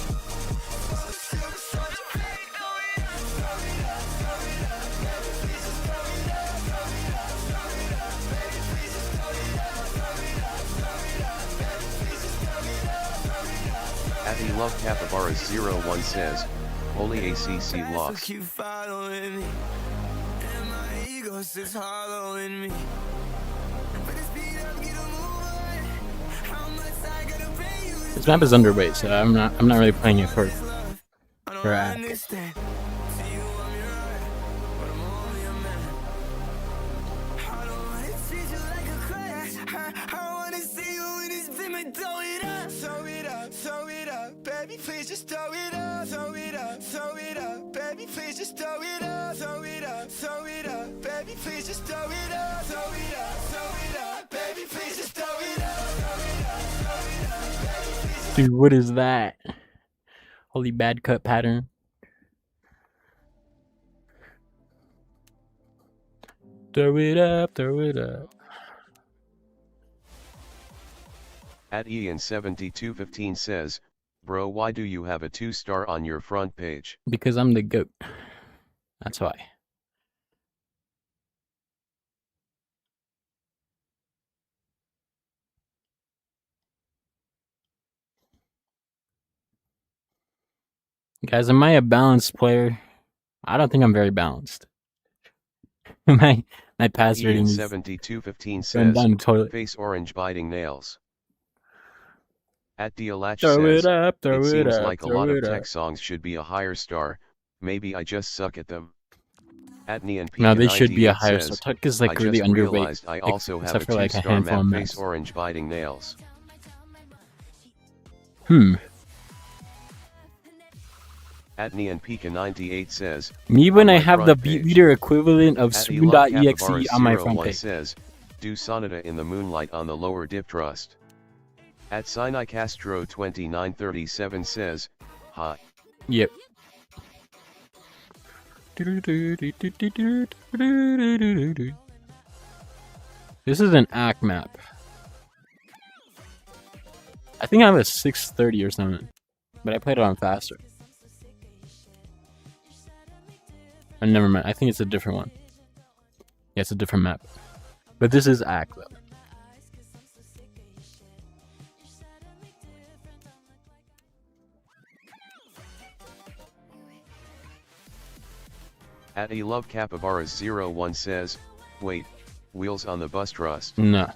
Still such a big throw it up. Throw it up, throw it up. Baby, please just throw it up. Throw it up, throw it up. Baby, please just throw it up. Throw it up, throw it up. Baby, please just throw it up. Throw it up. At he love Capybaras 01 says, holy ACC loss. Keep following me, and my ego sits hollow in me. But the speed up, get a move on. How much I gotta pay you? This map is underweight, so I'm not really playing it for I don't Correct. understand. To you, I'm your right, but I'm only a man. I don't wanna treat you like a crash. I wanna see you in this film and throw it up. Throw it up, throw it up. Baby, please just throw it up. Throw it up, throw it up. Baby, please just throw it up. Throw it up, throw it up. Baby, please just throw it up. Throw it up, throw it up. Baby, please just throw it up. Throw it up, throw it up. Baby, please just Dude, what is that? Holy bad cut pattern. Throw it up, throw it up. At Ian7215 says, bro, why do you have a 2-star on your front page? Because I'm the GOAT. That's why. Guys, am I a balanced player? I don't think I'm very balanced. my pass rating is Ian7215 going says, down the toilet. face orange biting nails. At Dialach Throw says, it up, throw it it seems up, like a throw lot of it up. tech songs should be a higher star, maybe I just suck at them. At Neon No, they should be a higher says, star. Tuck is I like really just underweight, realized I also have a except for like a 2-star handful map, of face maps. orange biting nails. At Neon Pika 98 says, Me when on I my have the front beat page. meter equivalent of At Spoon.exe on my front 01 page. says, do Sonata in the moonlight on the lower dip trust. At Sinai Castro 2937 says, hot. Yep. This is an ACK map. I think I have a 630 or something, but I played it on faster. Oh, never mind. I think it's a different one. Yeah, it's a different map. But this is ACK though. At I love Capybaras 01 says, wait, wheels on the bus trust. No.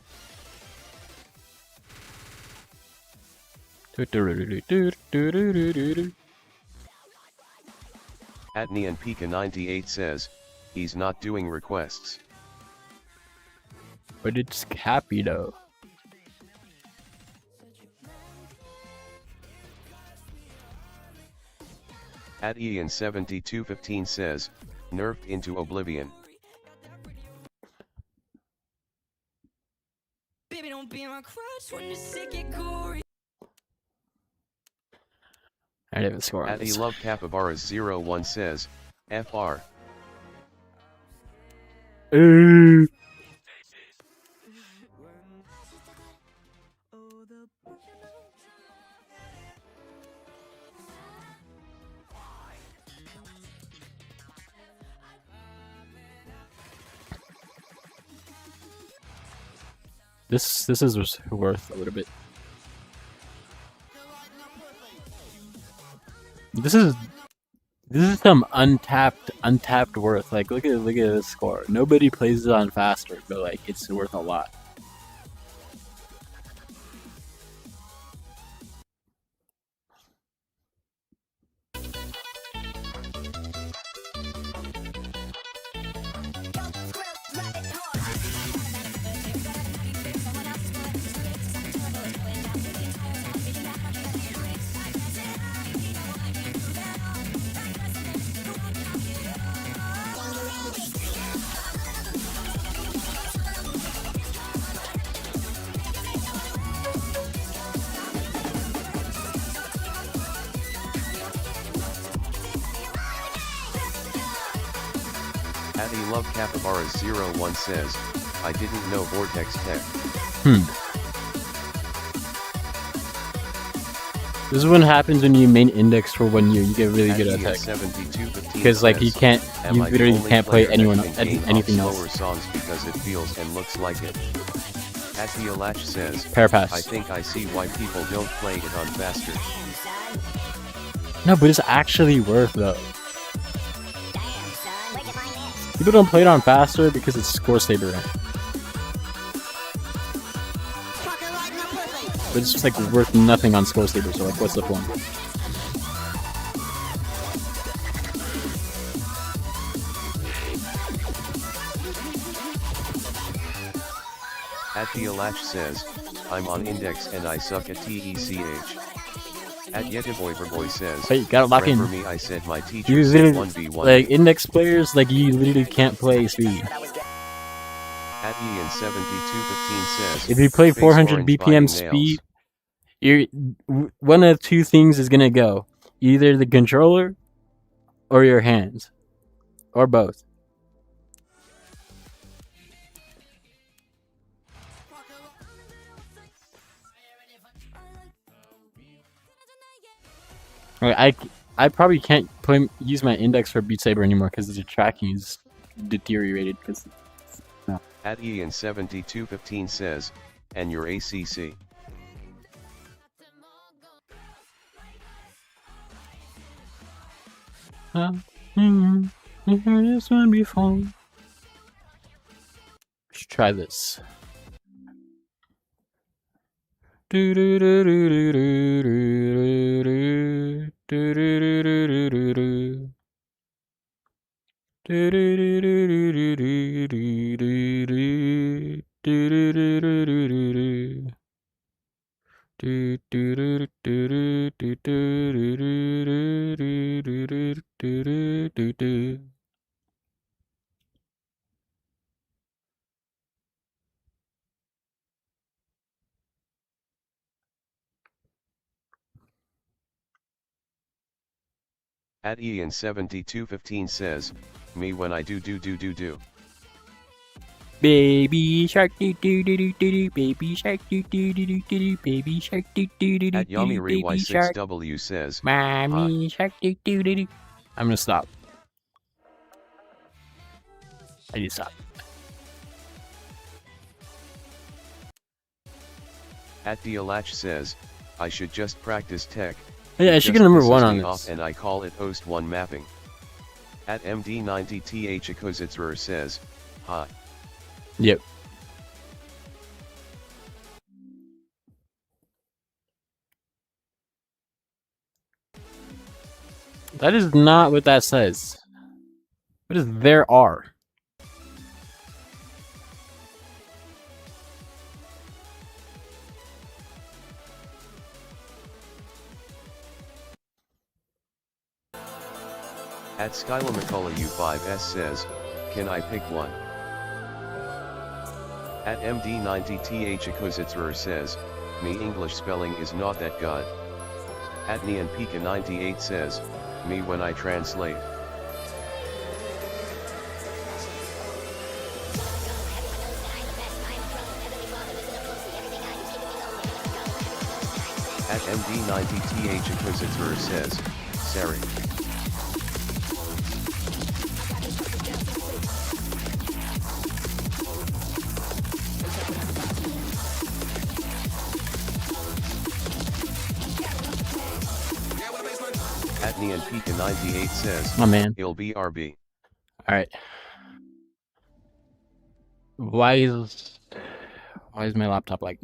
At Neon Pika 98 says, he's not doing requests. But it's Cappy though. At Ian7215 says, nerfed into oblivion. Baby, don't be my crush when the shit get gory. I didn't even score on At I this. love Capybaras 01 says, FR. This is worth a little bit. This is some untapped worth. Like look at this score. Nobody plays it on faster, but like it's worth a lot. Addy Love Capybaras 01 says, I didn't know Vortex Tech. This is what happens when you main index for 1 year. You get really good at tech. Because like you literally can't play anything else. Slower songs because it feels and looks like it. Atia Latch says, Parapass. I think I see why people don't play it on faster. No, but it's actually worth though. People don't play it on faster because it's score saber. But it's just like worth nothing on score saber, so like what's the point? Atia Latch says, I'm on index and I suck at TECH. At Yetiboyverboy says, Hey, you gotta lock in. For me, I said my teacher You said literally, 1v1. like index players, like you literally can't play speed. At Ian7215 says, If you play face 400 orange BPM biting speed, you're one of two things is gonna go: either the controller or your hands, or both. I probably can't use my index for Beat Saber anymore because the tracking is deteriorated. Because At Ian7215 says, and your ACC. I heard this one before. Let's try this. At Ian7215 says, me when I do. Baby shark do do do do do, baby shark do do do do do, baby shark do do do do At do, Yamiri baby shark. Y6W says, Mommy shark do do do do. I'm gonna stop. I need to stop. At Dialach says, I should just practice tech. Yeah, I should get number 1 on off this. and I call it host 1 mapping. At MD90TH Akozitzrer says, hi. Yep. That is not what that says. What is there are? At Skyla McCullough U5S says, can I pick one? At MD90TH Akozitzrer says, me English spelling is not that good. At Neonpika98 says, me when I translate. At MD90TH Akozitzrer says, sorry. Nian Pika 98 says, My man. "It'll be RB." All right. Why is my laptop like?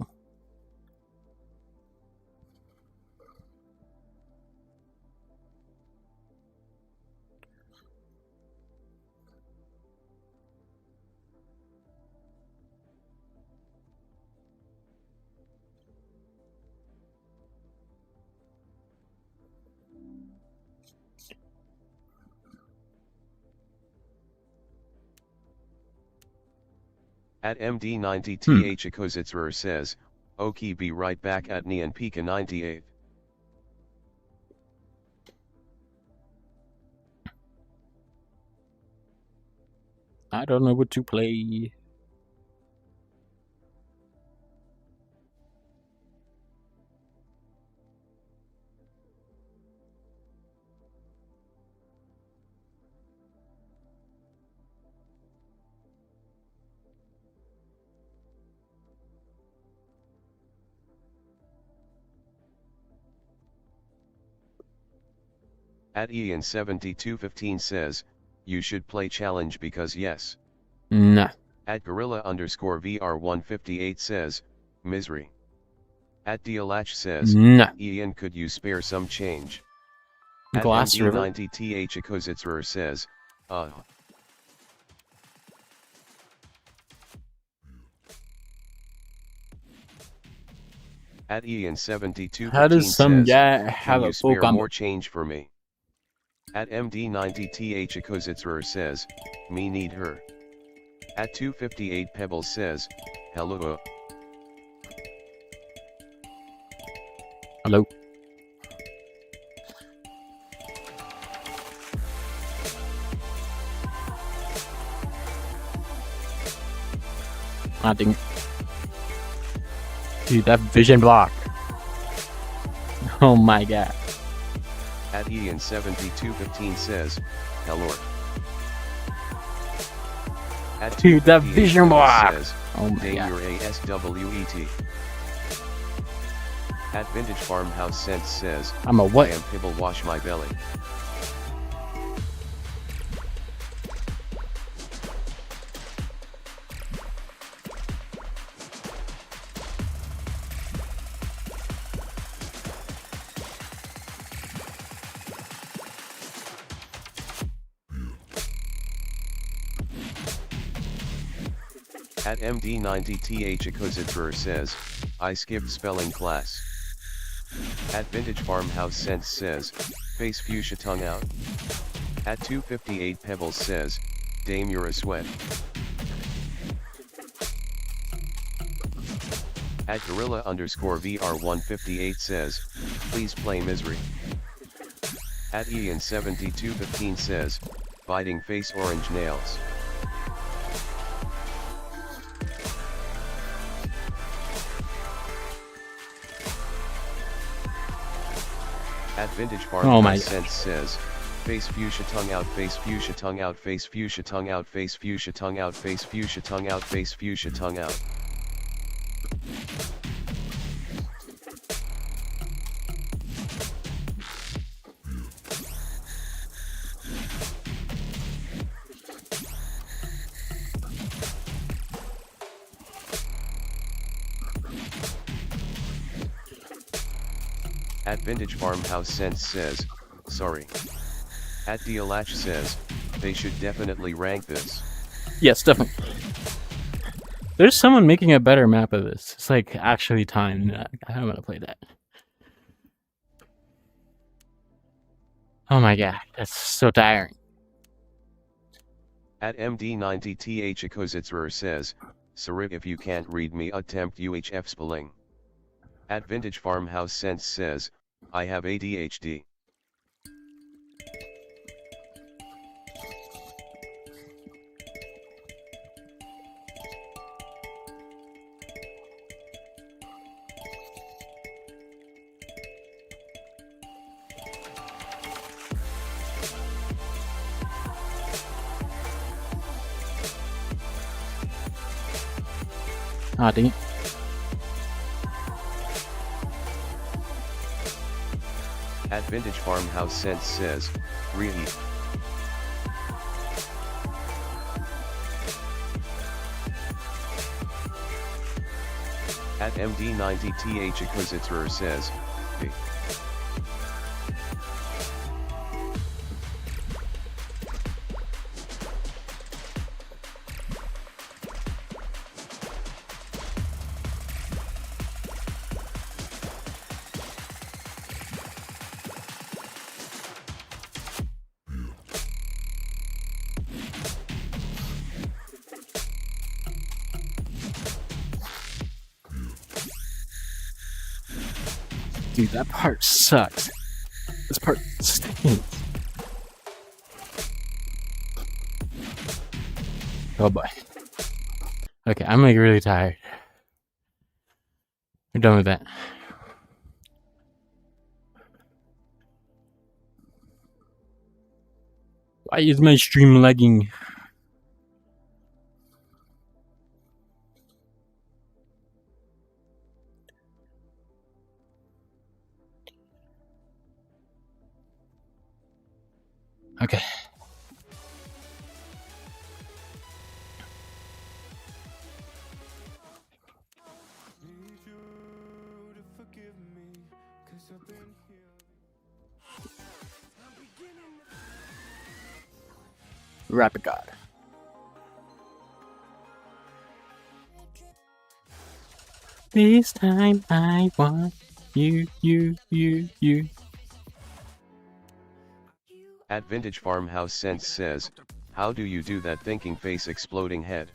At MD90TH Akozitzrer says, "Okay, be right back at Nian Pika 98." I don't know what to play. At Ian7215 says, "You should play challenge because yes." Nah. At Gorilla_VR158 says, "Misery." At Dialach says, Nah. "Ian, could you spare some change?" At Glass River. MD90TH Akozitzrer says, At Ian7215 How does some says, guy "Can have you a full spare combo? more change for me?" At MD90TH Akozitzrer says, "Me need her." At 258 Pebbles says, "Hello." Hello. Nothing. Dude, that vision block. Oh my god. At Ian7215 says, "Hello." At Dude, that 258 vision Pebbles block. says, Oh my "Dame god. your ASWET." At Vintage Farmhouse Sense says, I'm a what? "I am Pibble wash my belly." At MD90TH Akozitzrer says, "I skipped spelling class." At Vintage Farmhouse Sense says, "Face fuchsia tongue out." At 258 Pebbles says, "Dame you're a sweat." At Gorilla_VR158 says, "Please play Misery." At Ian7215 says, "Biting face orange nails." At Vintage Oh my Farmhouse Sense says, "Face fuchsia tongue out, face fuchsia tongue out, face fuchsia tongue out, face fuchsia tongue out, face fuchsia tongue out, face fuchsia tongue out." At Vintage Farmhouse Sense says, "Sorry." At Dialach says, "They should definitely rank this." Yes, definitely. There's someone making a better map of this. It's like actually time. I don't want to play that. Oh my god, that's so tiring. At MD90TH Akozitzrer says, "Sorry if you can't read me, attempt UHF spelling." At Vintage Farmhouse Sense says, "I have ADHD." Ah, dang it. At Vintage Farmhouse Sense says, reheat. At MD90TH Akuzitzer says, B. Dude, that part sucks. This part stinks. Oh boy. Okay, I'm like really tired. We're done with that. Why is my stream lagging? Okay. Rapid God. This time I want you. At Vintage Farmhouse Sense says, how do you do that thinking face exploding head?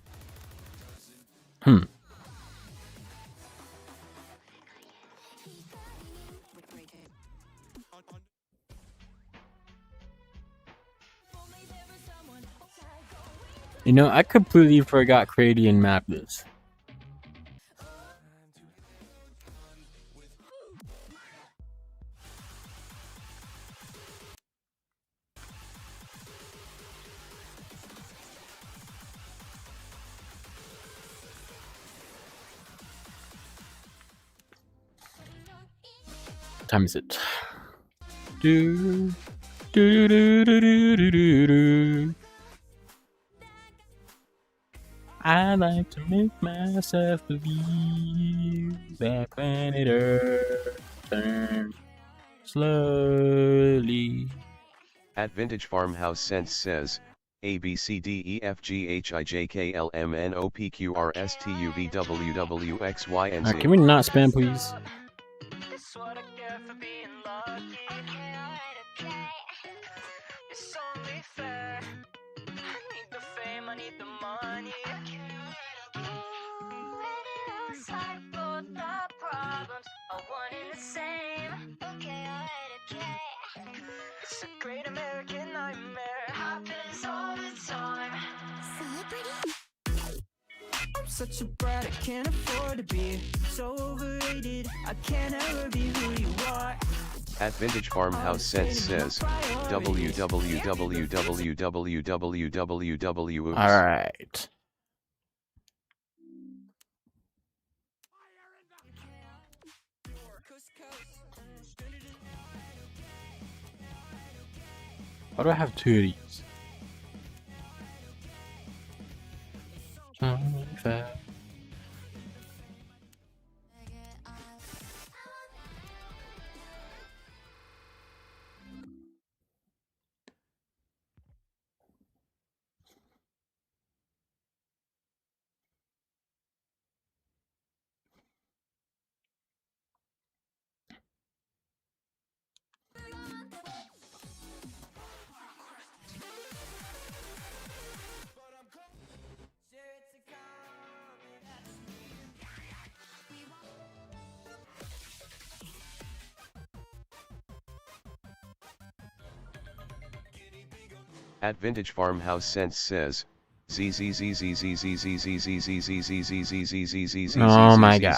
You know, I completely forgot Cradian mapped this. What time is it? Do do do do do do do do. I like to make myself believe that planet Earth turns slowly. At Vintage Farmhouse Sense says, A B C D E F G H I J K L M N O P Q R S T U V W W X Y and Z. Can we not spam, please? This what I get for being lucky. It's only fair. I need the fame, I need the money. Aside both the problems are one and the same. It's a great American nightmare. Happens all the time. I'm such a brat, I can't afford to be so overrated. I can't ever be who you are. At Vintage Farmhouse Sense says, www. Alright. Why do I have two of these? At Vintage Farmhouse Sense says, Oh my god.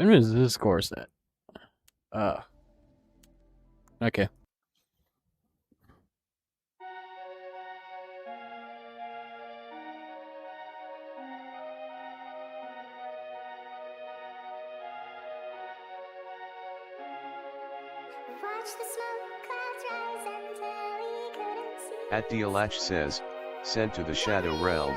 When is this score set? Okay. At Dialach says, sent to the Shadow Realm.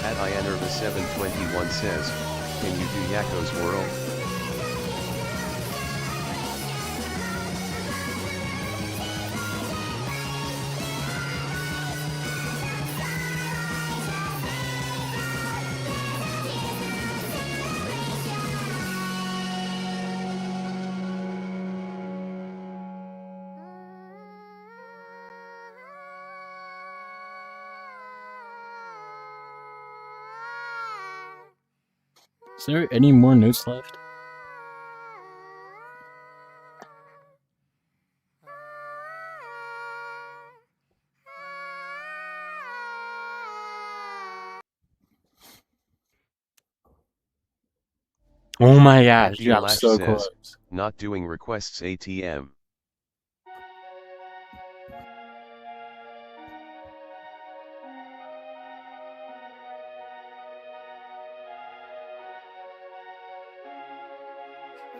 At Ianerva 721 says, can you do Yakko's World? Is there any more notes left? Oh my gosh, dude, I'm Dialach so says, close. not doing requests ATM.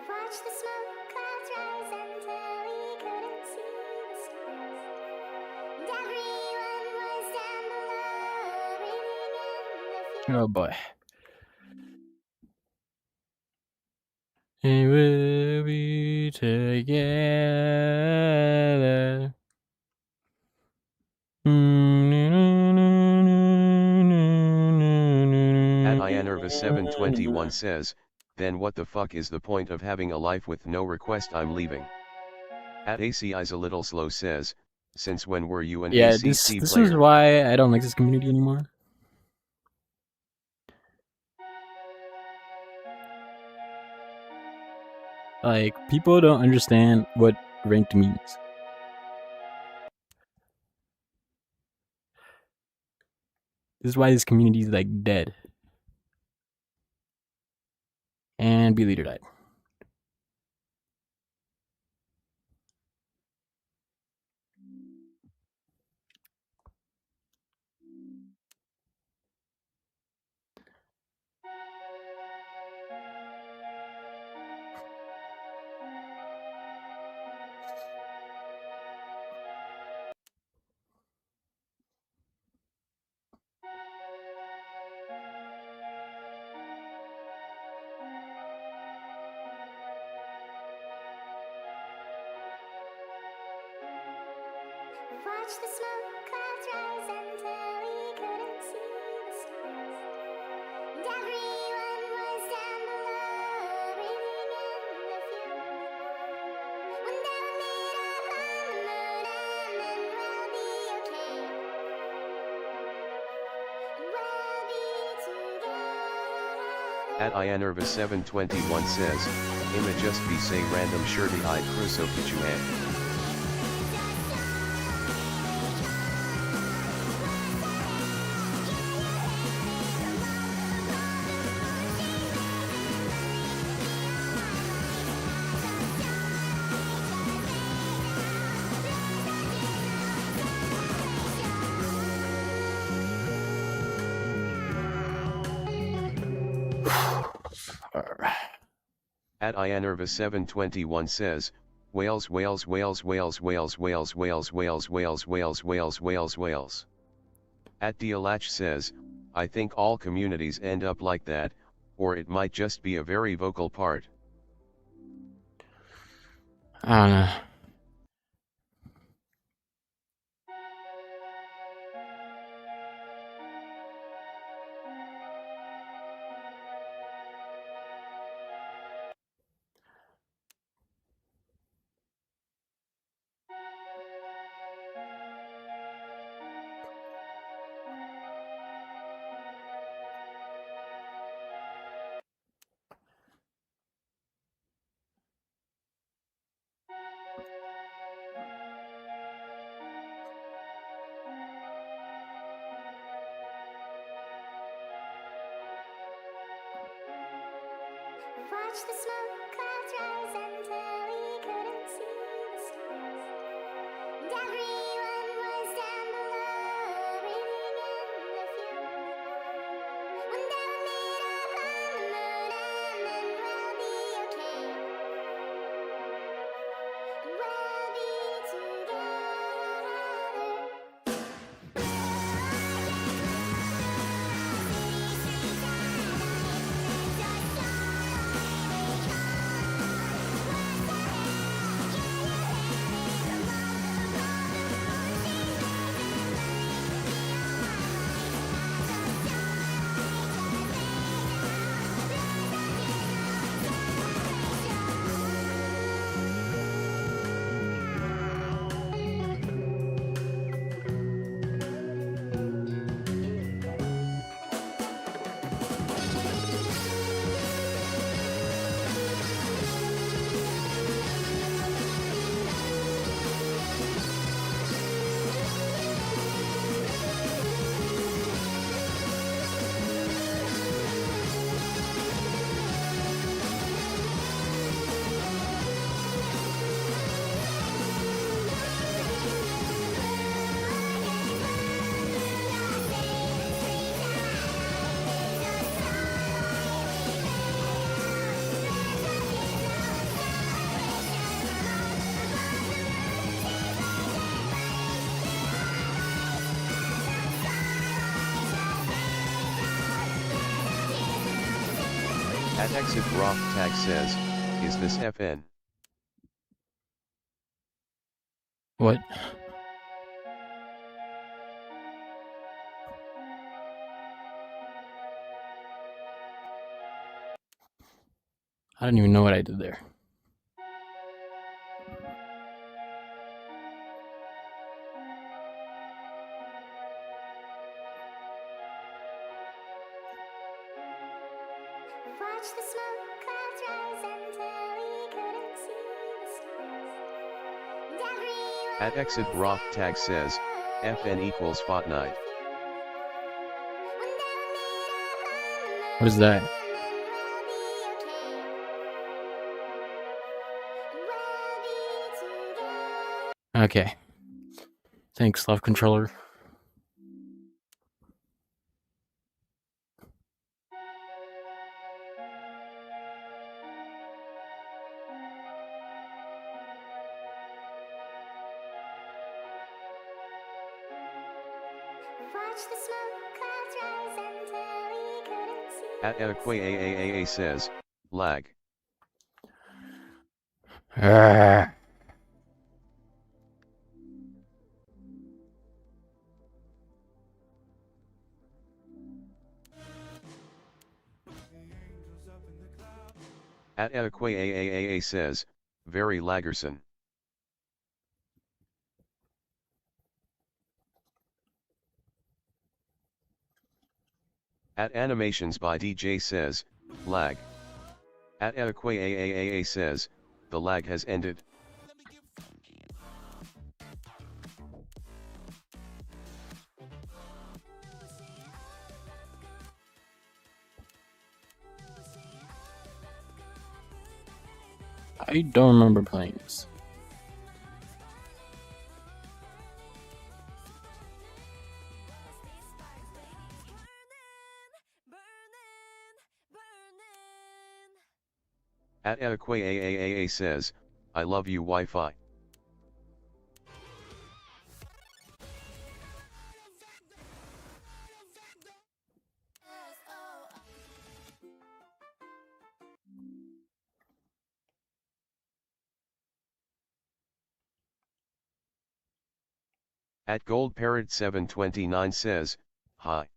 Watch the smoke clouds rise until we couldn't see the stars. And everyone was down below, breathing in the Oh boy. We will be together. At Ianerva 721 says, then what the fuck is the point of having a life with no request? I'm leaving. At ACI's a little slow says, since when were you an Yeah, ACC this player? is why I don't like this community anymore. Like, people don't understand what ranked means. This is why this community is like dead. And B leader died. Watch the smoke clouds rise until we couldn't see the stars. And everyone was down below, breathing in the fumes. When they will meet up on the moon, and then we'll be okay. And we'll be together. At Ianerva 721 says, Ima just be say random shirty-eyed crusoe pichuan. At Ianerva721 says, Wales Wales Wales Wales Wales Wales Wales Wales Wales Wales Wales Wales Wales. At Dialach says, I think all communities end up like that, or it might just be a very vocal part. I don't know. Watch the smoke clouds rise until we couldn't see the stars. And everyone was down below, breathing in the fumes. One day we'll meet up on the moon and then we'll be okay. And we'll be together. At Exit Rock Tag says, is this FN? What? I don't even know what I did there. Watch the smoke clouds rise until we couldn't see the stars. And everyone At Exit Rock Tag says, FN equals Fortnite. What is that? Okay. Thanks, Love Controller. Watch the smoke clouds rise until we couldn't see. At AAAAA says, lag. At AAAAA says, very laggerson. At Animations by DJ says, lag. At AAAAA says, the lag has ended. I don't remember playing this. At AAAAA says, I love you Wi-Fi. At Gold Parrot 729 says, hi.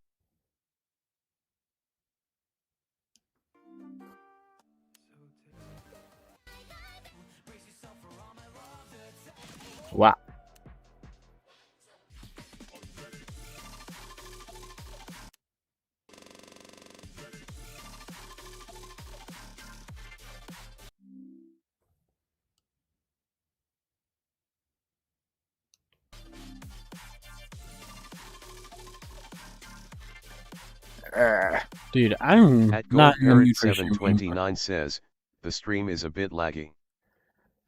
Wow. Dude, I'm At not Gold in the mood Parrot for streaming. 729 says, the stream is a bit laggy.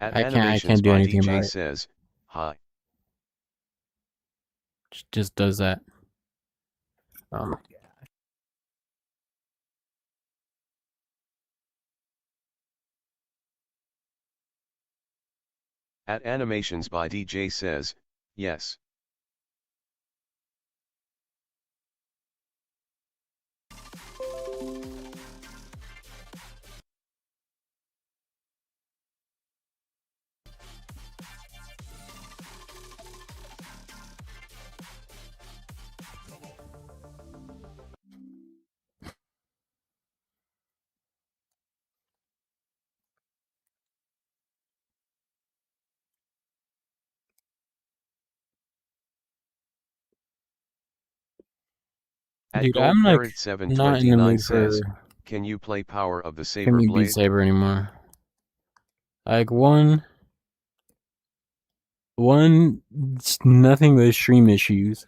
At I can't Animations do by anything DJ about it. says, hi. Just does that. At Animations by DJ says, yes. At Dude, Gold I'm like Parrot not in the 729 mood says, for can you play Power of the Saber streaming Beat Blade? Saber anymore. Like one, nothing but stream issues.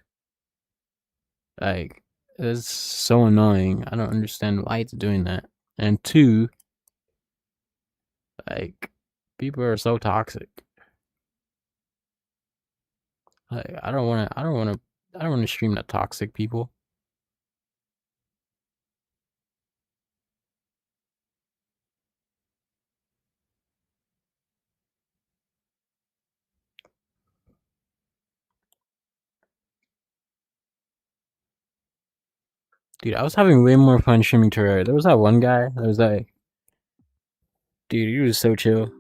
Like it's so annoying. I don't understand why it's doing that. And two, like people are so toxic. Like I don't want to stream to toxic people. Dude, I was having way more fun streaming Terraria. There was that one guy that was like, dude, he was so chill.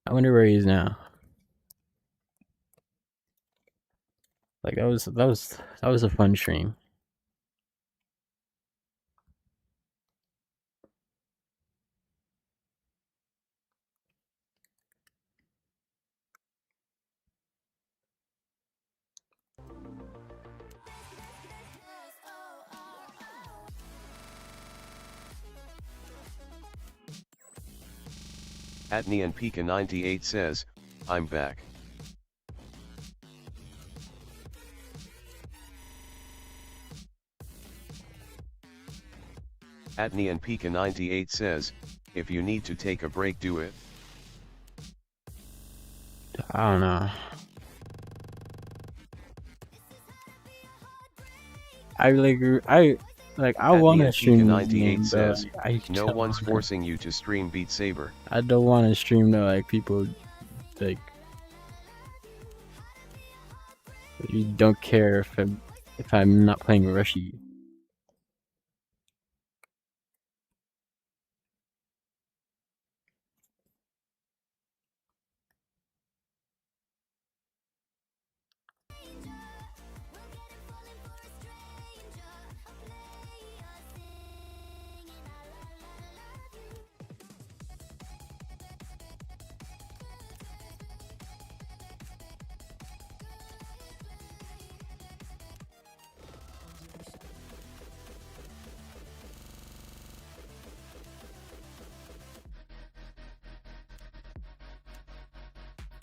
I wonder where he is now. Like that was a fun stream. At Neon Pika 98 says, I'm back. At Neon Pika 98 says, if you need to take a break, do it. I don't know. I At want to Neon stream Pika this game, 98 but says, I no don't one's wanna- forcing you to stream Beat Saber. I don't want to stream to like people like you don't care if I'm not playing Rushy.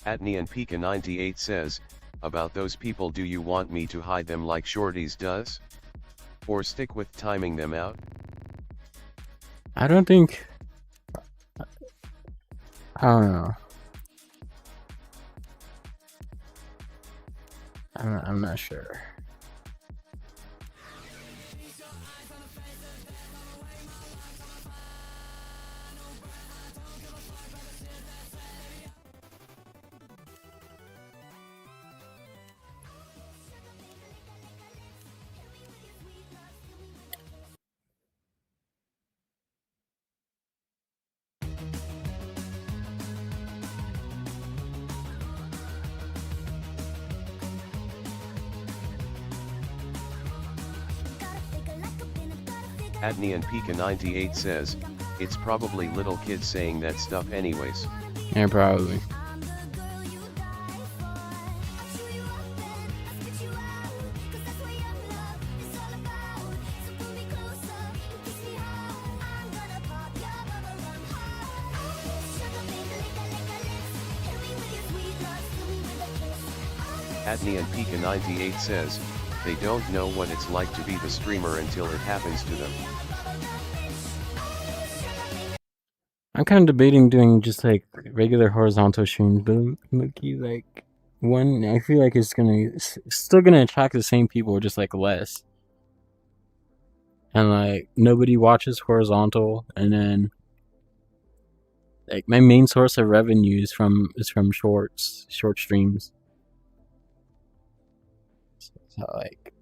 At Neon Pika 98 says, about those people, do you want me to hide them like Shorties does? Or stick with timing them out? I don't think. I don't know. I'm not sure. At Neon Pika 98 says, it's probably little kids saying that stuff anyways. Yeah, probably. At Neon Pika 98 says, they don't know what it's like to be the streamer until it happens to them. I'm kind of debating doing just like regular horizontal streams, but Mookie, like one, I feel like it's still gonna attract the same people, just like less. And like nobody watches horizontal, and then like my main source of revenue is from short streams. So like,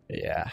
yeah.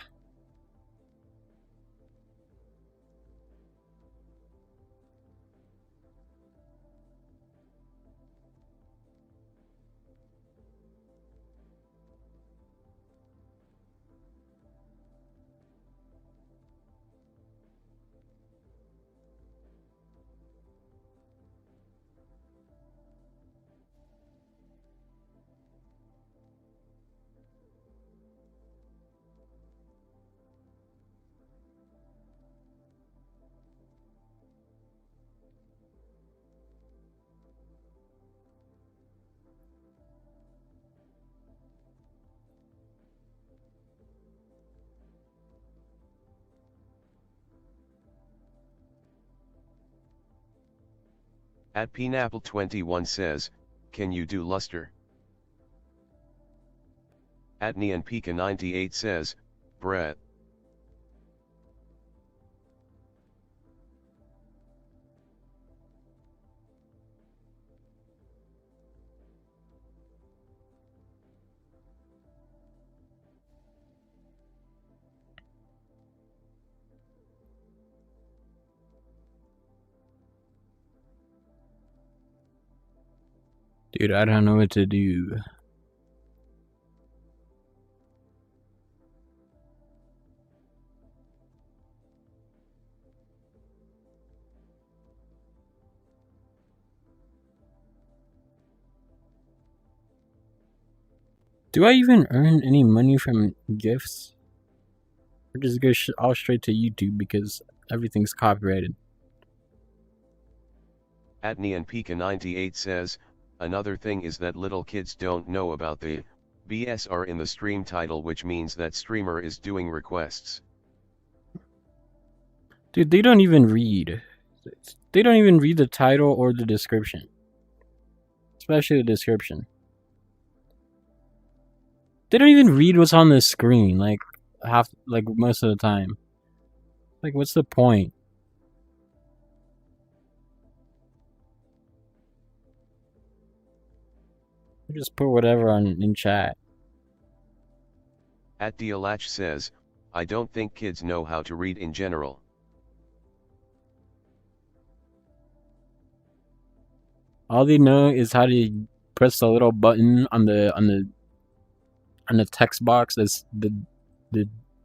At Pineapple21 says, can you do luster? At Neon Pika 98 says, Brett. Dude, I don't know what to do. Do I even earn any money from gifts? Or just go all straight to YouTube because everything's copyrighted? At Neon Pika 98 says, another thing is that little kids don't know about the BSR in the stream title, which means that streamer is doing requests. Dude, they don't even read. They don't even read the title or the description. Especially the description. They don't even read what's on the screen, like most of the time. Like, what's the point? Just put whatever in chat. At Dialach says, I don't think kids know how to read in general. All they know is how to press the little button on the text box that's the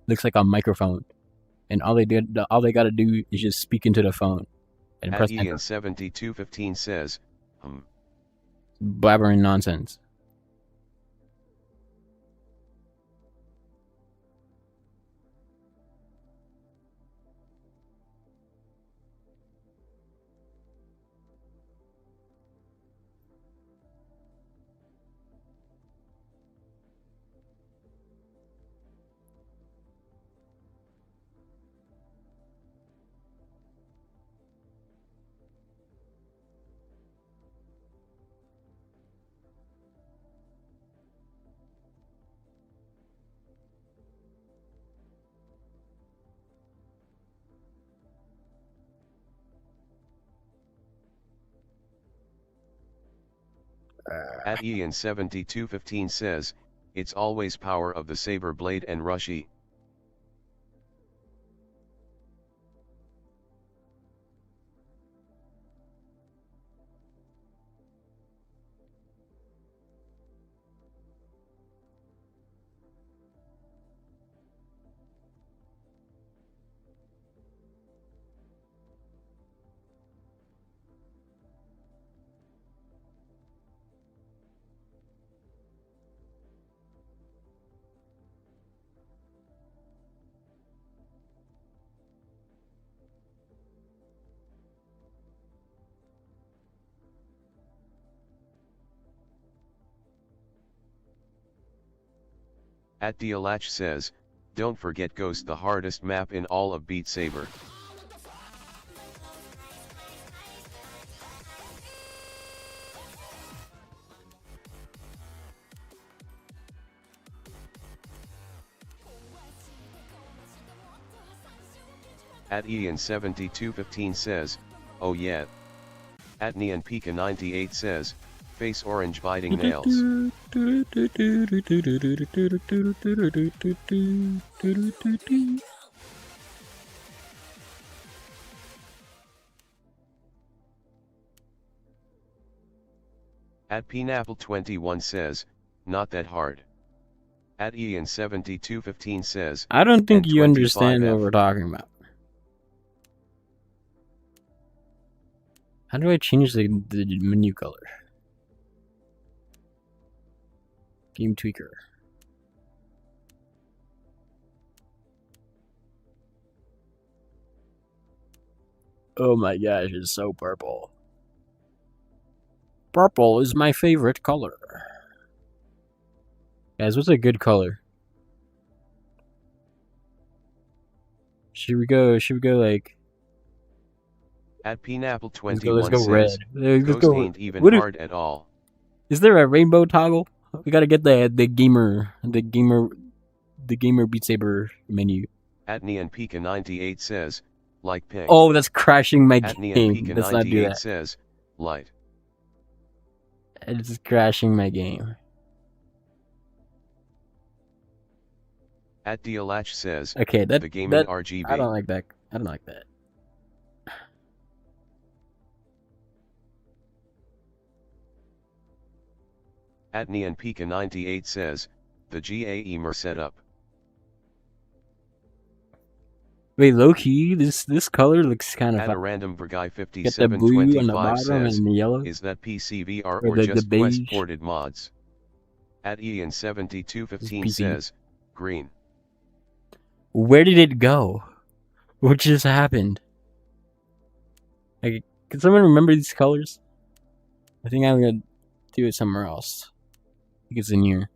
looks like a microphone, and all they gotta do is just speak into the phone and At press enter. Ian 7215 says, Blabbering nonsense. At Ian 7215 says, it's always power of the saber blade and rushy. At Dialach says, don't forget Ghost, the hardest map in all of Beat Saber. At Ian7215 says, oh yeah. At Neon Pika 98 says, face orange biting nails. At Pineapple21 says, not that hard. At Ian7215 says, I don't think and you understand 25F. what we're talking about. How do I change the menu color? Game Tweaker. Oh my gosh, it's so purple. Purple is my favorite color. Guys, what's a good color? Should we go like... At Pineapple21 let's go says, red. Let's Ghost go... ain't even What is- hard at all. Is there a rainbow toggle? We gotta get the gamer Beat Saber menu. At Neon Pika 98 says, like pink. Oh, that's crashing my At Neon game. Pika Let's not do 98 that. says, light. It's crashing my game. At Dialach says, Okay, the gaming that RGB. I don't like that. I don't like that. At Neon Pika 98 says, the GAEmer setup. Wait, low key, this color looks kind of At fun. a random Verguy Get the blue on the 5725 bottom says, and the yellow. is that PCVR Or or the just beige? Quest ported mods? At Ian7215 PC. says, green. Where did it go? What just happened? Like, can someone remember these colors? I think I'm gonna do it somewhere else. I think it's in here.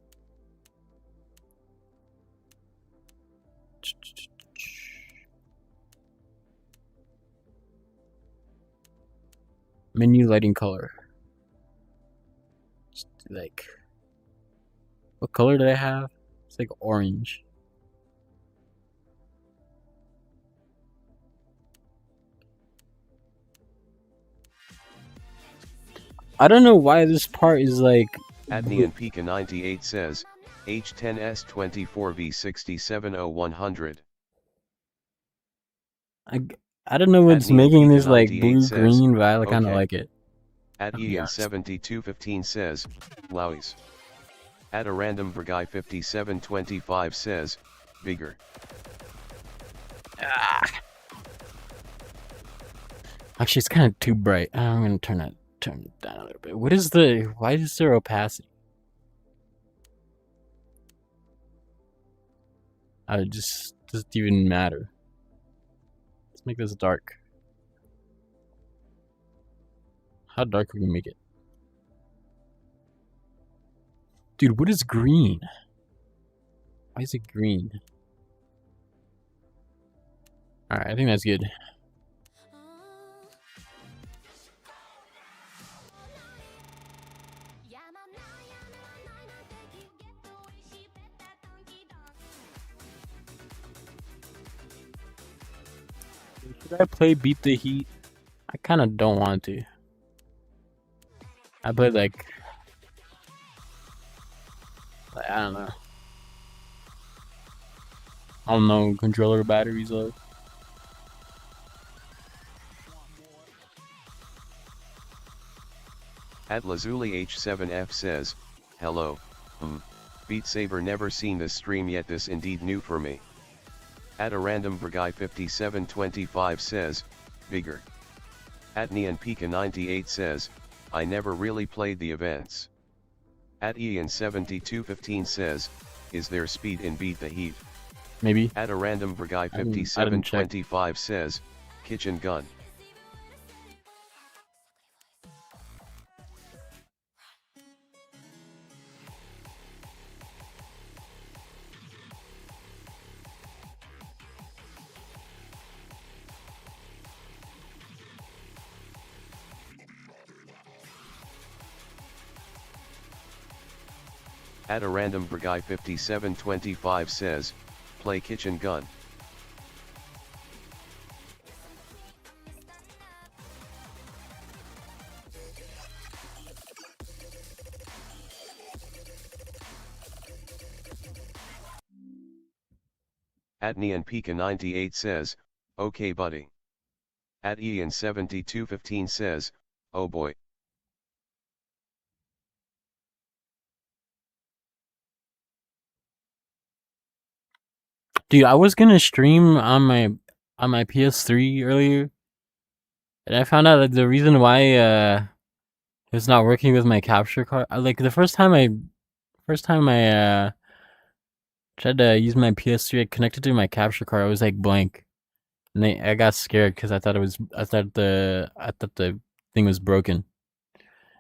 Menu lighting color. Just like, what color did I have? It's like orange. I don't know why this part is like. At Neon Pika 98 says, H10S24V670100. I don't know what's Neon making Pika this like 98 blue says, green, but I kind of okay. like it. At I'll be honest. Ian7215 says, Lowies. At a random Verguy 5725 says, bigger. Actually, it's kind of too bright. I'm gonna turn it down a little bit. What is the? Why is there opacity? It just doesn't even matter. Let's make this dark. How dark can we make it? Dude, what is green? Why is it green? Alright, I think that's good. Should I play Beat the Heat? I kind of don't want to. I play like I don't know. I don't know, controller batteries low. At Lazuli H7F says, hello, Beat Saber never seen this stream yet, this indeed new for me. At a random Verguy 5725 says, bigger. At Neon Pika 98 says, I never really played the events. At Ian7215 says, is there speed in Beat the Heat? Maybe. At a random Verguy I didn't check. 5725 says, kitchen gun. At a random guy 5725 says, play kitchen gun. At Neon Pika 98 says, okay buddy. At Ian 7215 says, oh boy. Dude, I was gonna stream on my PS3 earlier, and I found out that the reason why it's not working with my capture card. Like the first time I tried to use my PS3, I connected to my capture card. I was like blank, and I got scared because I thought the thing was broken,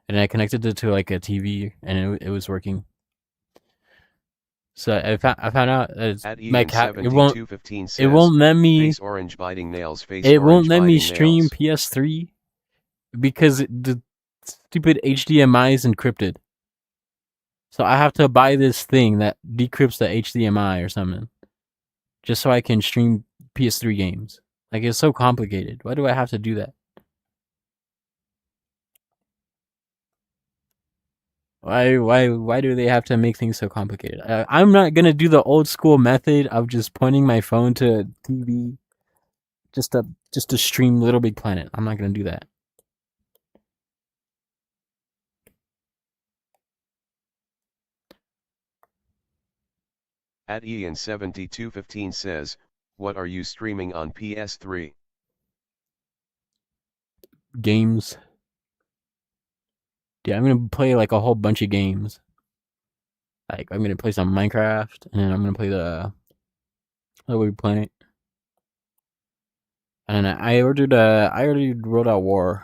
and I connected it to like a TV, and it was working. So I found out that At my Ian cap it 7215 says, won't let me face orange biting nails, face it orange won't let me biting stream nails. PS3 because the stupid HDMI is encrypted. So I have to buy this thing that decrypts the HDMI or something, just so I can stream PS3 games. Like, it's so complicated. Why do I have to do that? Why do they have to make things so complicated? I'm not gonna do the old school method of just pointing my phone to a TV just to stream Little Big Planet. I'm not gonna do that. At Ian 7215 says, what are you streaming on PS3? Games. Yeah, I'm gonna play like a whole bunch of games. Like, I'm gonna play some Minecraft, and then I'm gonna play the Little Big Planet. And I ordered World at War.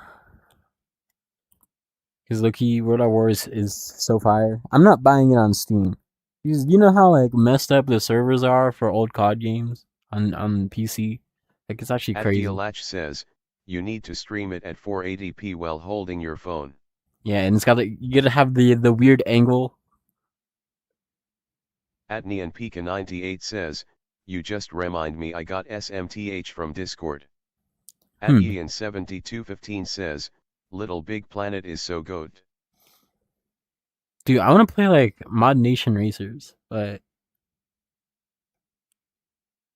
Because low-key, World at War is so fire. I'm not buying it on Steam. You know how like messed up the servers are for old COD games on PC? Like, it's actually At crazy. Dialach says, you need to stream it at 480p while holding your phone. Yeah, and it's got you gotta have the weird angle. At Neon Pika 98 says, you just remind me I got SMTH from Discord. At Ian 7215 says, Little Big Planet is so good. Dude, I want to play like Mod Nation Racers, but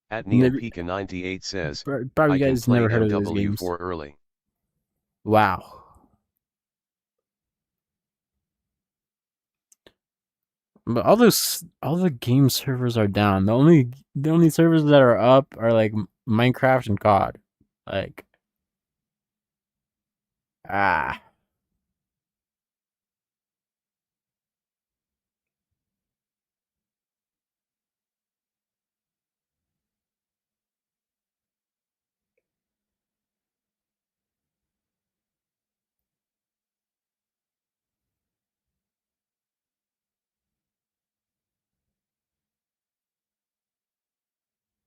At Neon Pika 98 says, probably I you can guys play never heard of those MW games. for early. Wow. But all the game servers are down. The only servers that are up are like Minecraft and COD. Like,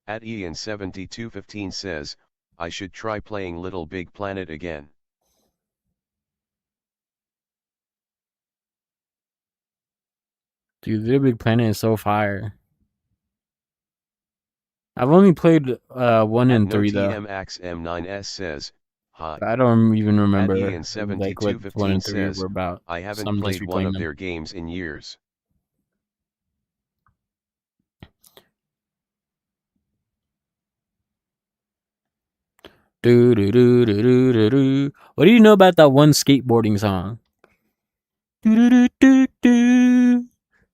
At Ian 7215 says, I should try playing Little Big Planet again. dude, Little Big Planet is so fire. I've only played 1 and 3 though. TMXM9S says, hi. I don't even remember At Ian like what 1 and 3 says, were about. I haven't So I'm just played one replaying of them. their games in years. Do do do do do do do. What do you know about that one skateboarding song? Do do do do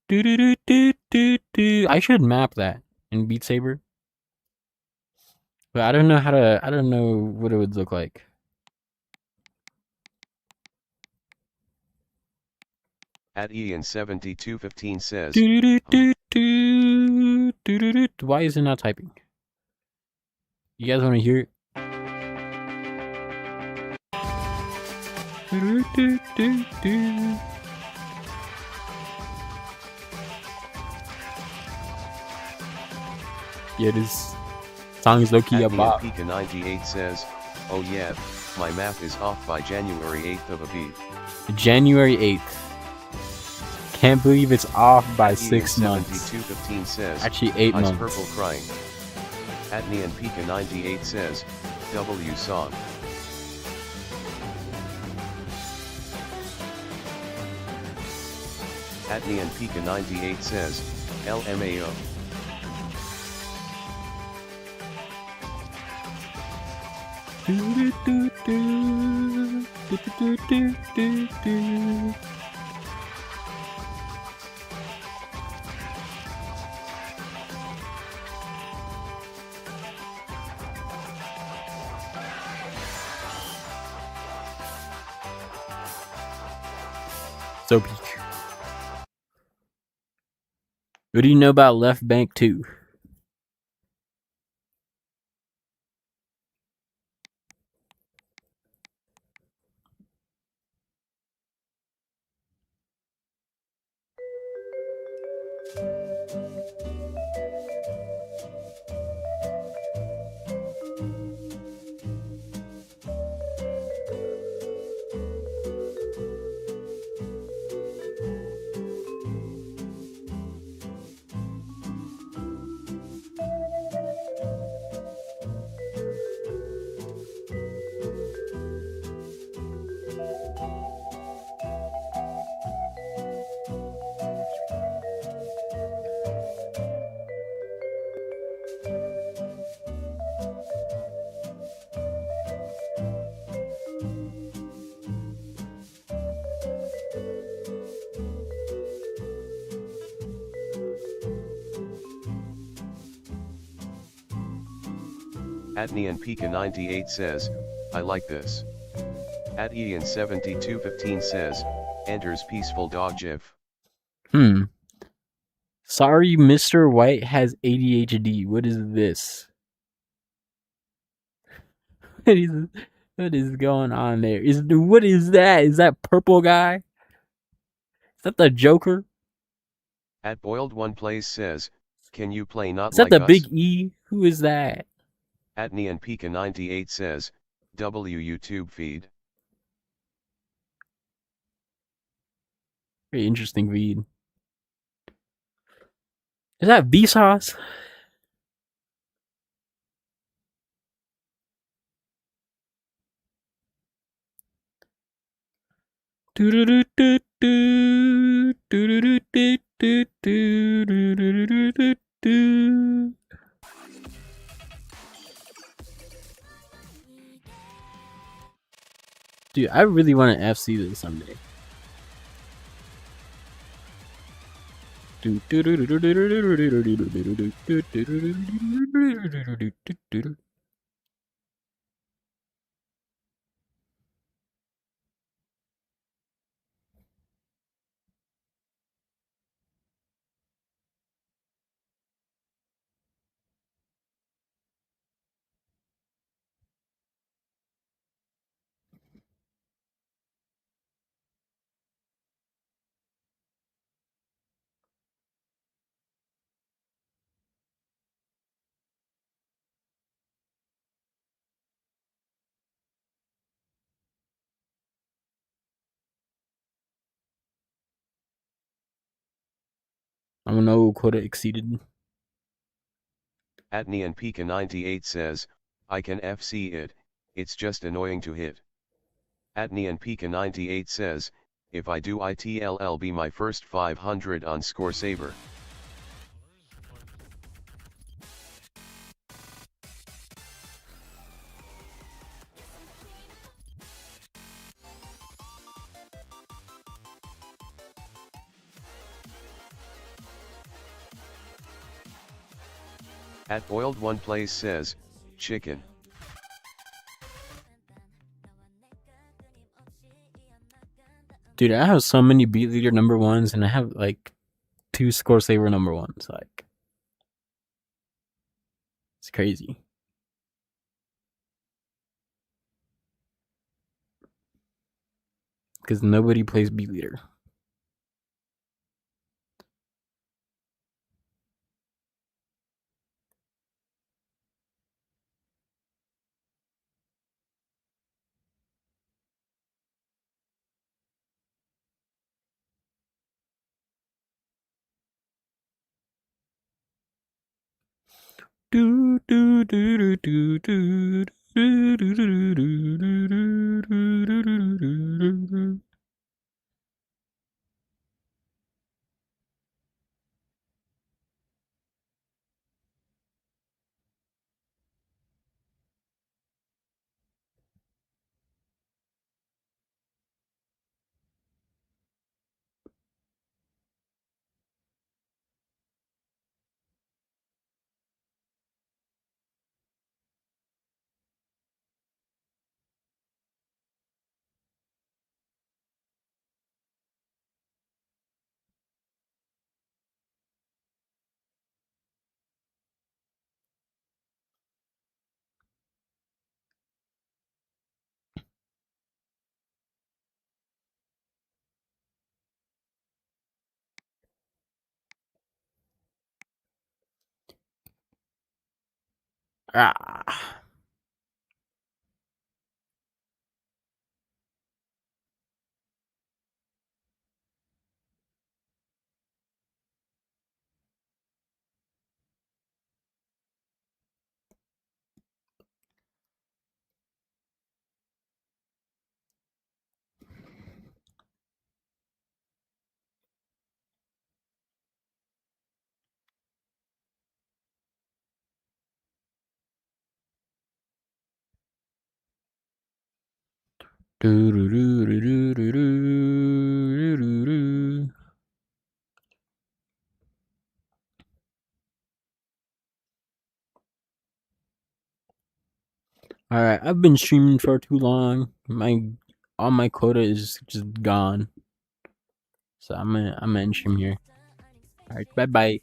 do do do do do do. I should map that in Beat Saber, but I don't know how to. I don't know what it would look like. At Ian 7215 says, Do do do do do do do. Why is it not typing? You guys want to hear it? Do do do do. Yeah, this song is low-key a At Neon bop. Pika 98 says, oh yeah, my math is off by January 8th of a beat. January 8th. can't believe it's off by At 6 months. 7215 says, Actually, 8 Ice months. Purple crying. At Neon Pika 98 says, W song. At Neon Pika 98 says, LMAO. So peak. What do you know about Left Bank 2? At Neon Pika 98 says, I like this. At Ian 7215 says, enters peaceful dog gif. Sorry, Mr. White has ADHD. What is this? What is going on there? What is that? Is that purple guy? Is that the Joker? At Boiled One Plays says, can you play Not Is that Like the Us? Big E? Who is that? At Neon Pika 98 says, W YouTube feed. Very interesting read. Is that Vsauce? Dude, I really want to FC this someday. I don't know, quota exceeded. At Neon Pika 98 says, I can FC it, it's just annoying to hit. At Neon Pika 98 says, if I do ITLL be my first 500 on Score Saber. At Boiled One Plays says, chicken. Dude, I have so many beat leader number ones, and I have like 2 Score Saver number ones. Like, it's crazy. Because nobody plays beat leader. Do do do do do do do do do do do. Ah. Do do do do do do do do. All right, I've been streaming for too long. All my quota is just gone. So I'm gonna end stream here. All right, bye bye.